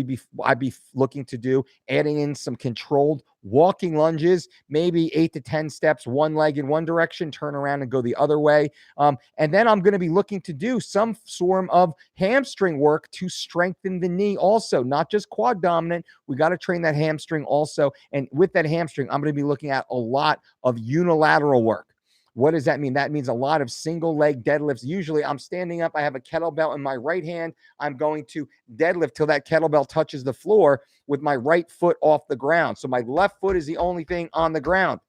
A: I'd be looking to do. Adding in some controlled walking lunges, maybe 8 to 10 steps, one leg in one direction, turn around and go the other way. And then I'm going to be looking to do some form of hamstring work to strengthen the knee also, not just quad dominant. We got to train that hamstring also. And with that hamstring, I'm going to be looking at a lot of unilateral work. What does that mean? That means a lot of single leg deadlifts. Usually I'm standing up. I have a kettlebell in my right hand. I'm going to deadlift till that kettlebell touches the floor with my right foot off the ground. So my left foot is the only thing on the ground.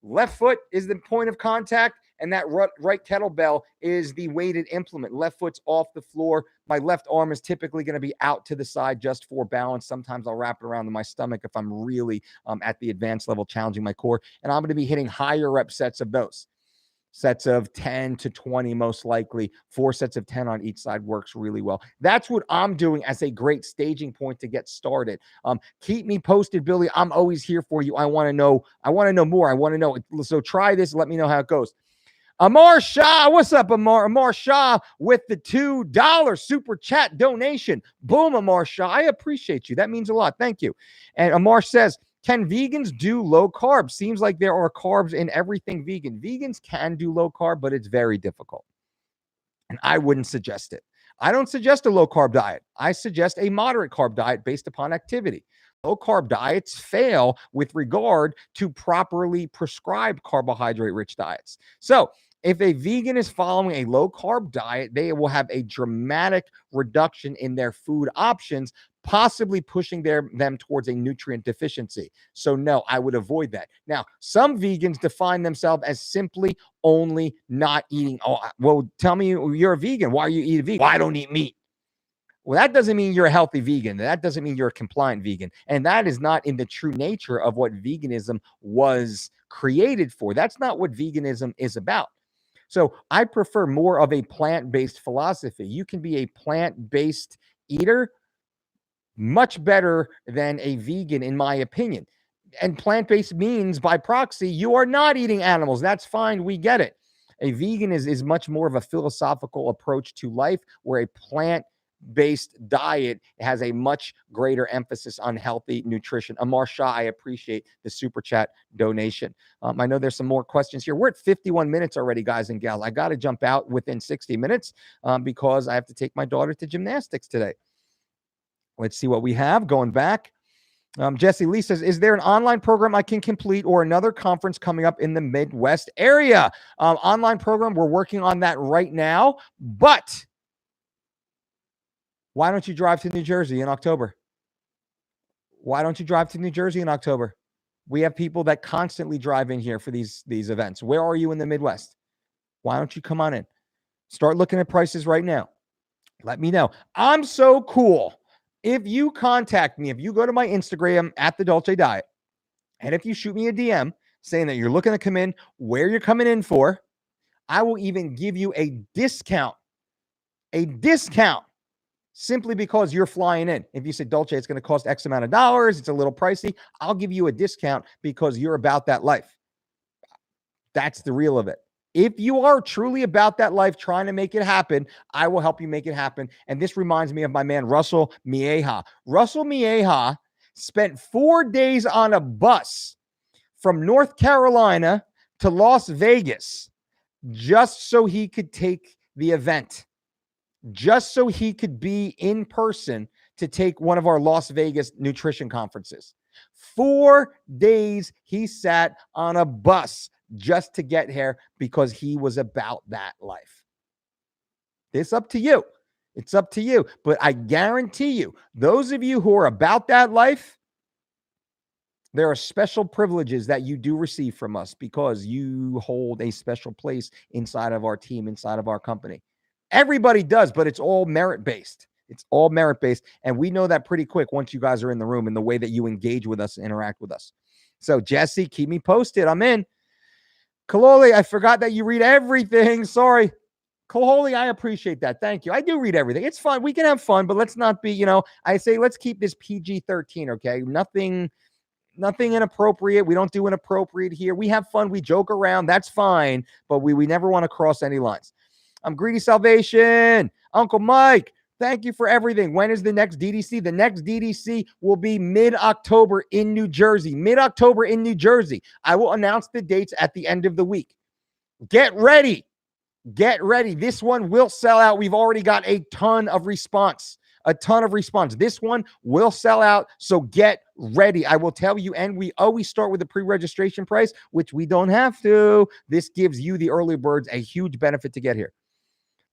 A: Left foot is the point of contact, and that right kettlebell is the weighted implement. Left foot's off the floor. My left arm is typically going to be out to the side just for balance. Sometimes I'll wrap it around my stomach if I'm really at the advanced level, challenging my core. And I'm going to be hitting higher rep sets of those. Sets of 10 to 20, most likely. 4 sets of 10 on each side works really well. That's what I'm doing as a great staging point to get started. Keep me posted, Billy. I'm always here for you. I want to know more. I want to know. So try this. Let me know how it goes. Amar Shah, what's up, Amar? Amar Shah with the $2 super chat donation. Boom, Amar Shah. I appreciate you. That means a lot. Thank you. And Amar says, can vegans do low carb? Seems like there are carbs in everything vegan. Vegans can do low carb, but it's very difficult. And I wouldn't suggest it. I don't suggest a low carb diet. I suggest a moderate carb diet based upon activity. Low carb diets fail with regard to properly prescribed carbohydrate rich diets. So if a vegan is following a low carb diet, they will have a dramatic reduction in their food options, possibly pushing them towards a nutrient deficiency. So no, I would avoid that. Now, some vegans define themselves as simply only not eating. Oh, well, tell me you're a vegan. Why are you eating vegan? Well, I don't eat meat. Well, that doesn't mean you're a healthy vegan. That doesn't mean you're a compliant vegan. And that is not in the true nature of what veganism was created for. That's not what veganism is about. So I prefer more of a plant-based philosophy. You can be a plant-based eater much better than a vegan, in my opinion. And plant-based means, by proxy, you are not eating animals. That's fine. We get it. A vegan is much more of a philosophical approach to life, where a plant-based diet has a much greater emphasis on healthy nutrition. Amar Shah, I appreciate the super chat donation. I know there's some more questions here. We're at 51 minutes already, guys and gals. I got to jump out within 60 minutes because I have to take my daughter to gymnastics today. Let's see what we have going back. Jesse Lee says, is there an online program I can complete or another conference coming up in the Midwest area? Online program, we're working on that right now, but why don't you drive to New Jersey in October? Why don't you drive to New Jersey in October? We have people that constantly drive in here for these events. Where are you in the Midwest? Why don't you come on in? Start looking at prices right now. Let me know. I'm so cool. If you contact me, if you go to my Instagram at the Dulce Diet, and if you shoot me a DM saying that you're looking to come in, where you're coming in for, I will even give you a discount simply because you're flying in. If you say, Dulce, it's going to cost X amount of dollars, it's a little pricey, I'll give you a discount because you're about that life. That's the real of it. If you are truly about that life, trying to make it happen, I will help you make it happen. And this reminds me of my man, Russell Mieja. Russell Mieja spent 4 days on a bus from North Carolina to Las Vegas just so he could take the event, just so he could be in person to take one of our Las Vegas nutrition conferences. 4 days he sat on a bus just to get here because he was about that life. It's up to you. It's up to you. But I guarantee you, those of you who are about that life, there are special privileges that you do receive from us because you hold a special place inside of our team, inside of our company. Everybody does, but it's all merit-based. It's all merit-based. And we know that pretty quick once you guys are in the room and the way that you engage with us and interact with us. So, Jesse, keep me posted. I'm in. Kaloli, I forgot that you read everything. Sorry. Kaloli, I appreciate that. Thank you. I do read everything. It's fun. We can have fun, but let's not be, I say let's keep this PG-13, okay? Nothing inappropriate. We don't do inappropriate here. We have fun. We joke around. That's fine, but we never want to cross any lines. I'm Greedy Salvation. Uncle Mike, thank you for everything. When is the next DDC? The next DDC will be mid-October in New Jersey. Mid-October in New Jersey. I will announce the dates at the end of the week. Get ready. Get ready. This one will sell out. We've already got a ton of response. This one will sell out. So get ready. I will tell you, and we always start with the pre-registration price, which we don't have to. This gives you, the early birds, a huge benefit to get here.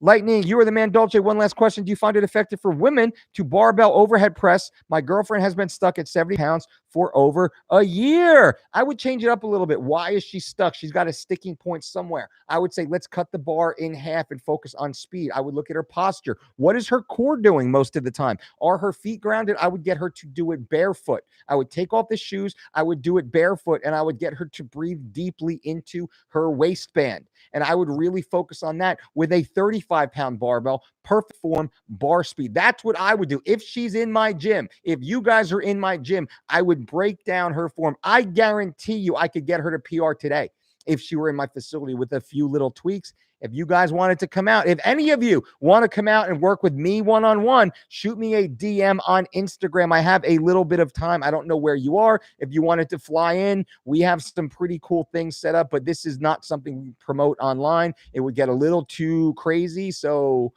A: Lightning, you are the man, Dulce. One last question. Do you find it effective for women to barbell overhead press? My girlfriend has been stuck at 70 pounds for over a year. I would change it up a little bit. Why is she stuck? She's got a sticking point somewhere. I would say, let's cut the bar in half and focus on speed. I would look at her posture. What is her core doing most of the time? Are her feet grounded? I would get her to do it barefoot. I would take off the shoes. I would do it barefoot, and I would get her to breathe deeply into her waistband. And I would really focus on that with a 35-pound barbell, perfect form, bar speed. That's what I would do. If she's in my gym, if you guys are in my gym, I would break down her form. I guarantee you I could get her to PR today if she were in my facility with a few little tweaks. If you guys wanted to come out, if any of you want to come out and work with me one-on-one, shoot me a DM on Instagram. I have a little bit of time. I don't know where you are. If you wanted to fly in, we have some pretty cool things set up, but this is not something we promote online. It would get a little too crazy. So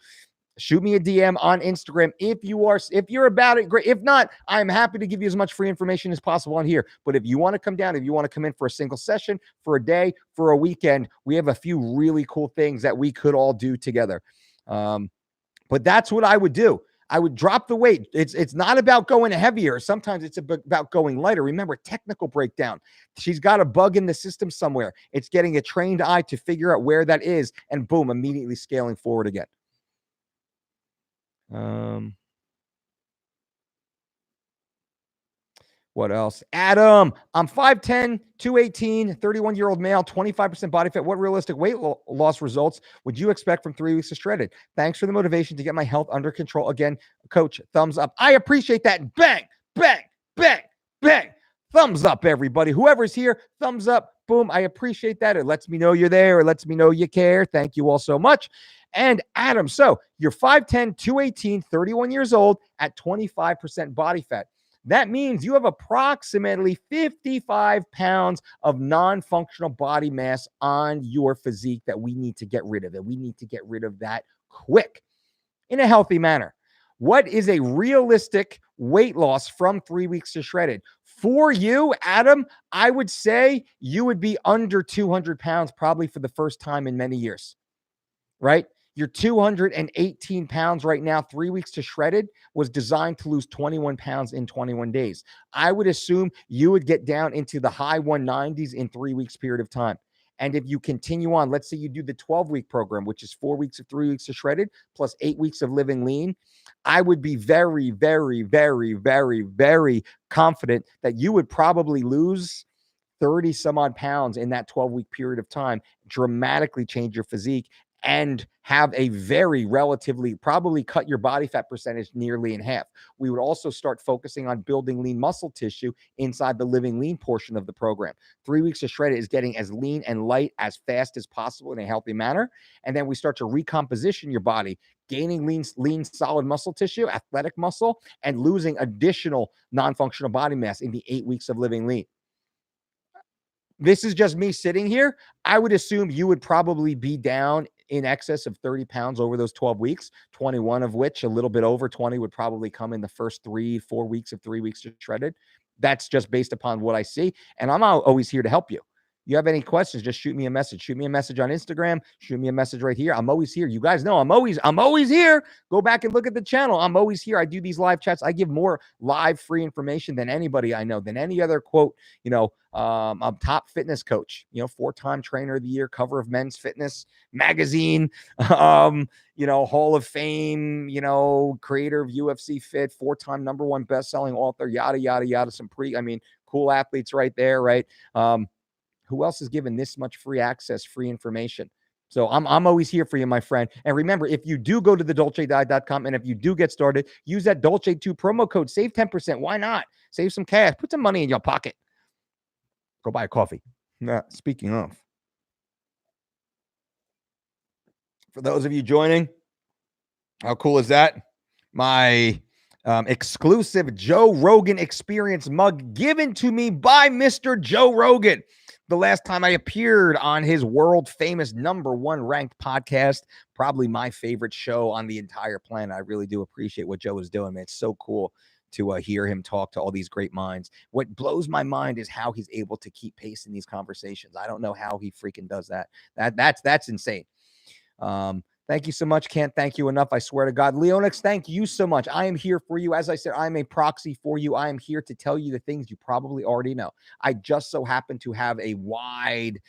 A: shoot me a DM on Instagram if you're about it. Great. If not, I'm happy to give you as much free information as possible on here. But if you want to come down, if you want to come in for a single session, for a day, for a weekend, we have a few really cool things that we could all do together. But that's what I would do. I would drop the weight. It's not about going heavier. Sometimes it's about going lighter. Remember, technical breakdown. She's got a bug in the system somewhere. It's getting a trained eye to figure out where that is, and boom, immediately scaling forward again. What else? Adam, I'm 5'10", 218, 31-year-old male, 25% body fat. What realistic weight loss results would you expect from 3 weeks of shredded? Thanks for the motivation to get my health under control. Again, coach, thumbs up. I appreciate that. Bang, bang, bang, bang. Thumbs up, everybody. Whoever's here, thumbs up. Boom. I appreciate that. It lets me know you're there. It lets me know you care. Thank you all so much. And Adam, so you're 5'10", 218, 31 years old at 25% body fat. That means you have approximately 55 pounds of non-functional body mass on your physique that we need to get rid of. And we need to get rid of that quick in a healthy manner. What is a realistic weight loss from 3 weeks to shredded? For you, Adam, I would say you would be under 200 pounds probably for the first time in many years, right? You're 218 pounds right now. 3 weeks to shredded was designed to lose 21 pounds in 21 days. I would assume you would get down into the high 190s in 3 weeks period of time. And if you continue on, let's say you do the 12-week program, which is 4 weeks of 3 weeks to shredded plus 8 weeks of living lean, I would be very, very, very, very, very confident that you would probably lose 30 some odd pounds in that 12-week period of time, dramatically change your physique, and have a very relatively, probably cut your body fat percentage nearly in half. We would also start focusing on building lean muscle tissue inside the living lean portion of the program. 3 weeks of shredded is getting as lean and light as fast as possible in a healthy manner. And then we start to recomposition your body, gaining lean, solid muscle tissue, athletic muscle, and losing additional non-functional body mass in the 8 weeks of living lean. This is just me sitting here. I would assume you would probably be down in excess of 30 pounds over those 12 weeks, 21 of which, a little bit over 20, would probably come in the first 3-4 weeks of 3 weeks to shredded. That's just based upon what I see. And I'm always here to help you. You have any questions, just shoot me a message. Shoot me a message on Instagram. Shoot me a message right here. I'm always here. You guys know I'm always here. Go back and look at the channel. I'm always here. I do these live chats. I give more live free information than anybody I know, than any other quote, I'm top fitness coach, 4-time trainer of the year, cover of Men's Fitness magazine, Hall of Fame, creator of UFC Fit, 4-time #1 best-selling author, yada, yada, yada. Some cool athletes right there, right? Who else is given this much free access, free information? So I'm always here for you, my friend. And remember, if you do go to the DolceDiet.com and if you do get started, use that Dolce2 promo code, save 10%. Why not? Save some cash, put some money in your pocket. Go buy a coffee. Speaking of, For those of you joining, how cool is that? My exclusive Joe Rogan Experience Mug given to me by Mr. Joe Rogan. The last time I appeared on his world famous #1 ranked podcast, probably my favorite show on the entire planet. I really do appreciate what Joe is doing, man. It's so cool to hear him talk to all these great minds. What blows my mind is how he's able to keep pace in these conversations. I don't know how he freaking does that. That's insane. Thank you so much. Can't thank you enough. I swear to God. Leonix, thank you so much. I am here for you. As I said, I'm a proxy for you. I am here to tell you the things you probably already know. I just so happen to have a wide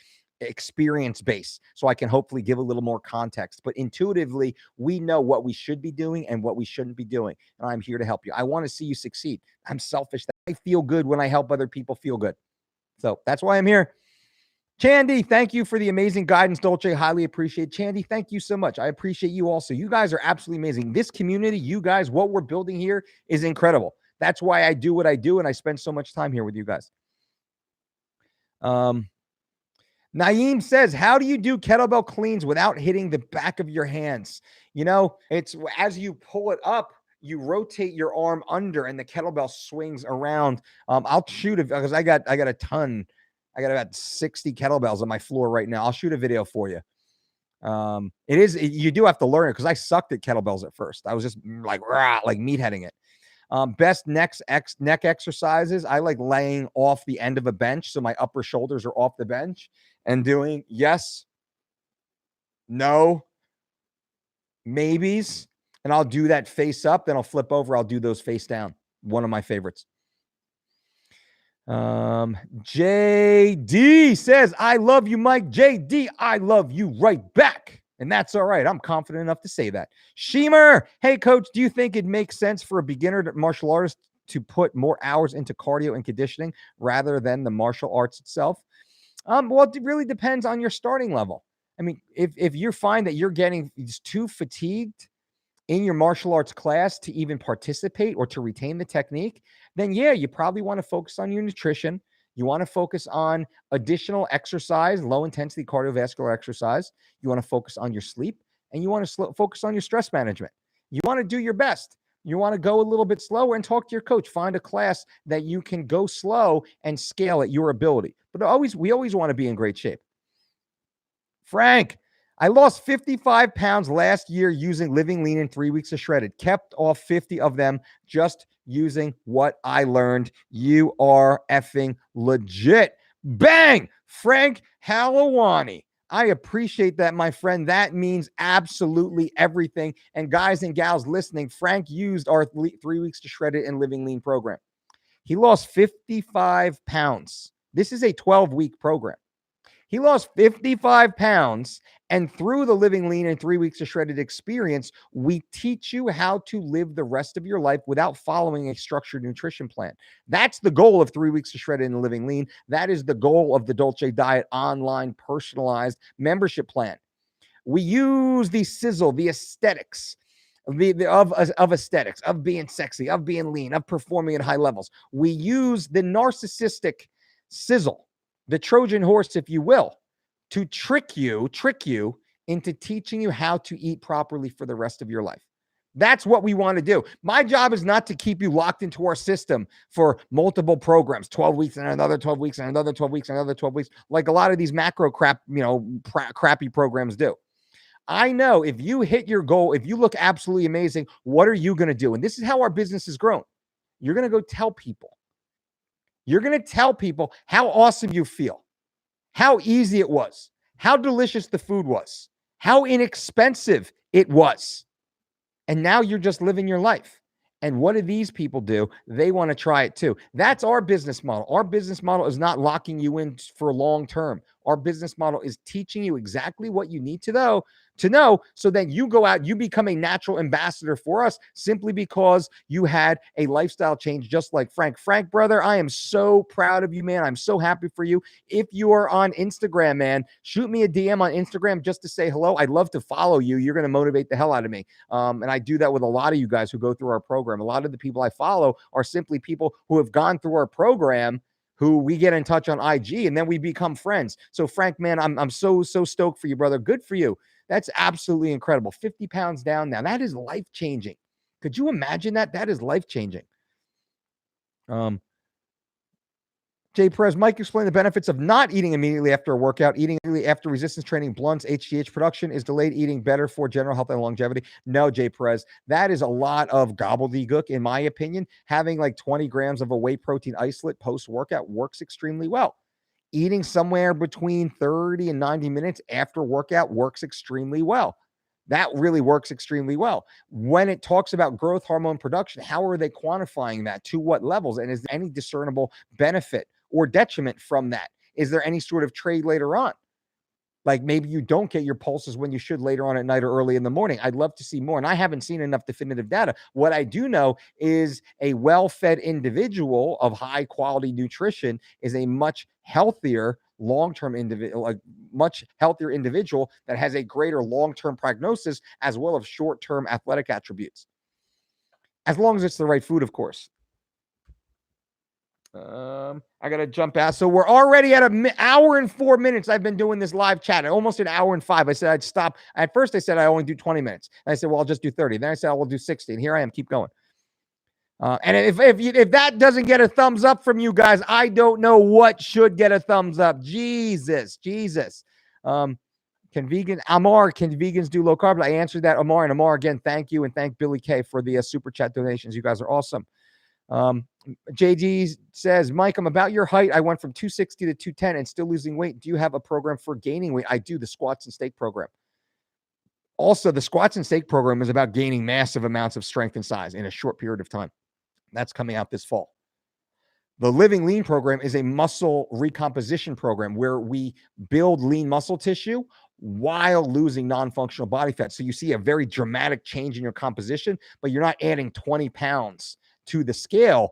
A: experience base, so I can hopefully give a little more context. But intuitively, we know what we should be doing and what we shouldn't be doing. And I'm here to help you. I want to see you succeed. I'm selfish. I feel good when I help other people feel good. So that's why I'm here. Chandy, thank you for the amazing guidance, Dulce. Highly appreciate it. Chandy, thank you so much. I appreciate you also. You guys are absolutely amazing. This community, you guys, what we're building here is incredible. That's why I do what I do, and I spend so much time here with you guys. Naeem says, how do you do kettlebell cleans without hitting the back of your hands? You know, it's as you pull it up, you rotate your arm under, and the kettlebell swings around. I'll shoot it because I got a ton. I got about 60 kettlebells on my floor right now. I'll shoot a video for you. You do have to learn it because I sucked at kettlebells at first. I was just like meatheading it. Best neck exercises. I like laying off the end of a bench so my upper shoulders are off the bench and doing yes, no, maybes. And I'll do that face up. Then I'll flip over. I'll do those face down. One of my favorites. JD says, I love you, Mike. JD, I love you right back. And that's all right. I'm confident enough to say that. Sheemer, hey, coach, do you think it makes sense for a beginner martial artist to put more hours into cardio and conditioning rather than the martial arts itself? Well, it really depends on your starting level. I mean, if you find that you're getting too fatigued in your martial arts class to even participate or to retain the technique, then yeah, you probably want to focus on your nutrition. You want to focus on additional exercise, low intensity cardiovascular exercise. You want to focus on your sleep, and you want to focus on your stress management. You want to do your best. You want to go a little bit slower and talk to your coach. Find a class that you can go slow and scale at your ability. But we always want to be in great shape. Frank, I lost 55 pounds last year using Living Lean in 3 weeks of shredded. Kept off 50 of them just using what I learned. You are effing legit. Bang! Frank Halawani. I appreciate that, my friend. That means absolutely everything. And guys and gals listening, Frank used our 3 weeks to shredded and Living Lean program. He lost 55 pounds. This is a 12-week program. He lost 55 pounds, and through the Living Lean and 3 weeks of shredded experience, we teach you how to live the rest of your life without following a structured nutrition plan. That's the goal of 3 weeks of shredded and Living Lean. That is the goal of the Dulce Diet online personalized membership plan. We use the sizzle, the aesthetics, of aesthetics, of being sexy, of being lean, of performing at high levels. We use the narcissistic sizzle, the Trojan horse, if you will, to trick you into teaching you how to eat properly for the rest of your life. That's what we want to do. My job is not to keep you locked into our system for multiple programs, 12 weeks and another 12 weeks and another 12 weeks and another 12 weeks, like a lot of these macro crappy programs do. I know if you hit your goal, if you look absolutely amazing, what are you going to do? And this is how our business has grown. You're going to go tell people. You're going to tell people how awesome you feel, how easy it was, how delicious the food was, how inexpensive it was. And now you're just living your life. And what do these people do? They want to try it too. That's our business model. Our business model is not locking you in for long term. Our business model is teaching you exactly what you need to know so that you go out, you become a natural ambassador for us simply because you had a lifestyle change just like Frank. Frank, brother, I am so proud of you, man. I'm so happy for you. If you are on Instagram, man, shoot me a DM on Instagram just to say hello. I'd love to follow you. You're going to motivate the hell out of me. And I do that with a lot of you guys who go through our program. A lot of the people I follow are simply people who have gone through our program, who we get in touch on IG, and then we become friends. So Frank, man, I'm so stoked for you, brother. Good for you. That's absolutely incredible. 50 pounds down now. That is life-changing. Could you imagine that? That is life-changing. Jay Perez, Mike explained the benefits of not eating immediately after a workout. Eating immediately after resistance training blunts HGH production. Is delayed eating better for general health and longevity? No, Jay Perez. That is a lot of gobbledygook, in my opinion. Having like 20 grams of a whey protein isolate post-workout works extremely well. Eating somewhere between 30 and 90 minutes after workout works extremely well. That really works extremely well. When it talks about growth hormone production, how are they quantifying that? To what levels? And is there any discernible benefit or detriment from that? Is there any sort of trade later on? Like maybe you don't get your pulses when you should later on at night or early in the morning. I'd love to see more. And I haven't seen enough definitive data. What I do know is a well-fed individual of high quality nutrition is a much healthier long-term individual, a much healthier individual that has a greater long-term prognosis as well as short-term athletic attributes. As long as it's the right food, of course. I got to jump out. So we're already at an hour and 4 minutes. I've been doing this live chat, almost an hour and 5. I said I'd stop. At first I said I only do 20 minutes. And I said, well, I'll just do 30. Then I said, I'll do 60. And here I am. Keep going. And if that doesn't get a thumbs up from you guys, I don't know what should get a thumbs up. Jesus. Can vegans do low carb? I answered that, Amar. And Amar, again, thank you. And thank Billy K for the super chat donations. You guys are awesome. JG says, Mike, I'm about your height. I went from 260 to 210 and still losing weight. Do you have a program for gaining weight? I do, the squats and steak program. Also, the squats and steak program is about gaining massive amounts of strength and size in a short period of time. That's coming out this fall. The Living Lean program is a muscle recomposition program where we build lean muscle tissue while losing non-functional body fat. So you see a very dramatic change in your composition, but you're not adding 20 pounds to the scale.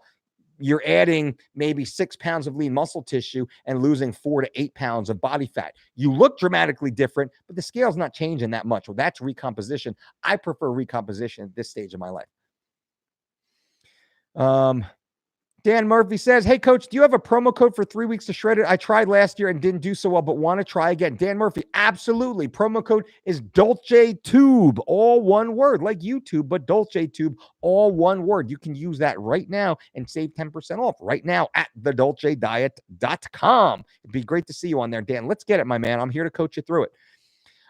A: You're adding maybe 6 pounds of lean muscle tissue and losing 4 to 8 pounds of body fat. You look dramatically different, but the scale's not changing that much. Well, that's recomposition. I prefer recomposition at this stage of my life. Dan Murphy says, hey, coach, do you have a promo code for 3 weeks to shred it? I tried last year and didn't do so well, but want to try again. Dan Murphy, absolutely. Promo code is Dulce Tube, all one word, like YouTube, but Dulce Tube, all one word. You can use that right now and save 10% off right now at thedulcediet.com. It'd be great to see you on there, Dan. Let's get it, my man. I'm here to coach you through it.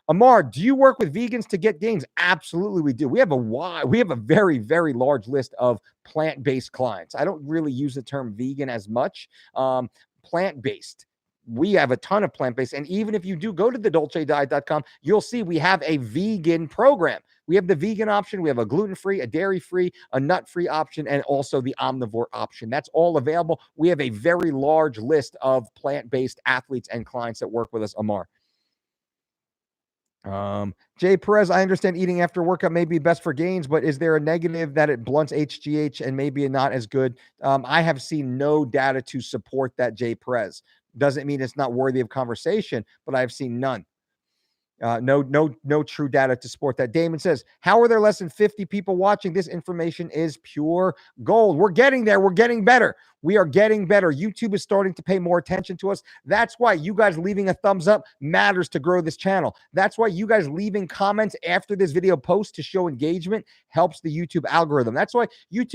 A: Amar, do you work with vegans to get gains? Absolutely, we do. We have a very, very large list of plant-based clients. I don't really use the term vegan as much. Plant-based. We have a ton of plant-based. And even if you do go to thedulcediet.com, you'll see we have a vegan program. We have the vegan option. We have a gluten-free, a dairy-free, a nut-free option, and also the omnivore option. That's all available. We have a very large list of plant-based athletes and clients that work with us, Amar. Jay Perez, I understand eating after workout may be best for gains, but is there a negative that it blunts HGH and maybe not as good? I have seen no data to support that, Jay Perez. Doesn't mean it's not worthy of conversation, but I've seen none. No true data to support that. Damon says, how are there less than 50 people watching? This information is pure gold. We're getting there. We're getting better. We are getting better. YouTube is starting to pay more attention to us. That's why you guys leaving a thumbs up matters to grow this channel. That's why you guys leaving comments after this video post to show engagement helps the YouTube algorithm. That's why you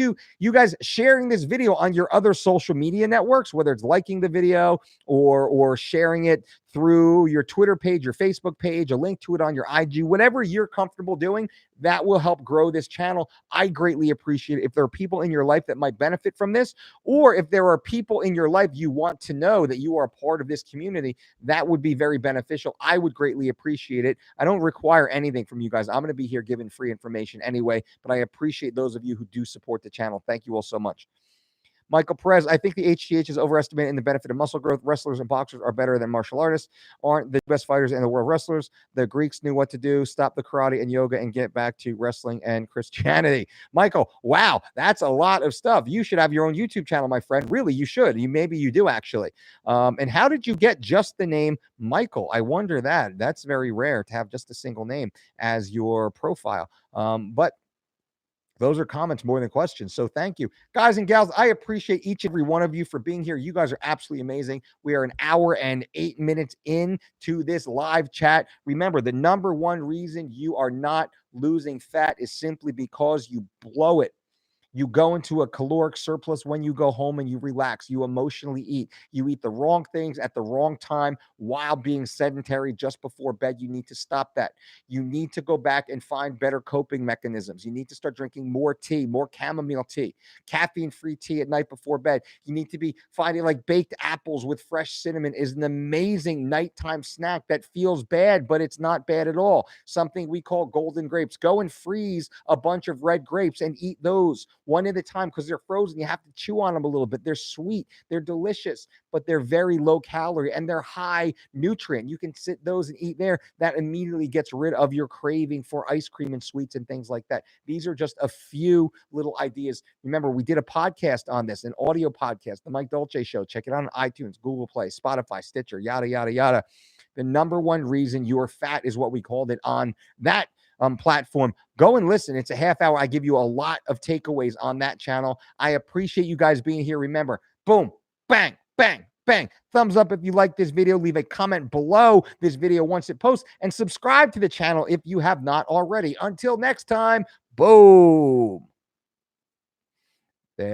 A: guys sharing this video on your other social media networks, whether it's liking the video or sharing it through your Twitter page, your Facebook page, a link to it on your IG, whatever you're comfortable doing, that will help grow this channel. I greatly appreciate it. If there are people in your life that might benefit from this, or if there are people in your life you want to know that you are a part of this community, that would be very beneficial. I would greatly appreciate it. I don't require anything from you guys. I'm going to be here giving free information anyway, but I appreciate those of you who do support the channel. Thank you all so much. Michael Perez, I think the HGH is overestimated in the benefit of muscle growth. Wrestlers and boxers are better than martial artists, aren't the best fighters in the world wrestlers. The Greeks knew what to do, stop the karate and yoga and get back to wrestling and Christianity. Michael, wow, that's a lot of stuff. You should have your own YouTube channel, my friend. Really, you should. Maybe you do, actually. And how did you get just the name Michael? I wonder that. That's very rare to have just a single name as your profile. But Those are comments more than questions. So thank you. Guys and gals, I appreciate each and every one of you for being here. You guys are absolutely amazing. We are an hour and 8 minutes into this live chat. Remember, the number one reason you are not losing fat is simply because you blow it. You go into a caloric surplus when you go home and you relax. You emotionally eat. You eat the wrong things at the wrong time while being sedentary just before bed. You need to stop that. You need to go back and find better coping mechanisms. You need to start drinking more tea, more chamomile tea, caffeine-free tea at night before bed. You need to be finding like baked apples with fresh cinnamon is an amazing nighttime snack that feels bad, but it's not bad at all. Something we call golden grapes. Go and freeze a bunch of red grapes and eat those one at a time because they're frozen. You have to chew on them a little bit. They're sweet, they're delicious, but they're very low calorie and they're high nutrient. You can sit those and eat there. That immediately gets rid of your craving for ice cream and sweets and things like that. These are just a few little ideas. Remember, we did a podcast on this, an audio podcast, the Mike Dulce Show. Check it out on iTunes, Google Play, Spotify, Stitcher, yada, yada, yada. The number one reason you're fat is what we called it on that platform. Go and listen. It's a half hour. I give you a lot of takeaways on that channel. I appreciate you guys being here. Remember, boom, bang, bang, bang. Thumbs up if you like this video. Leave a comment below this video once it posts and subscribe to the channel if you have not already. Until next time, boom.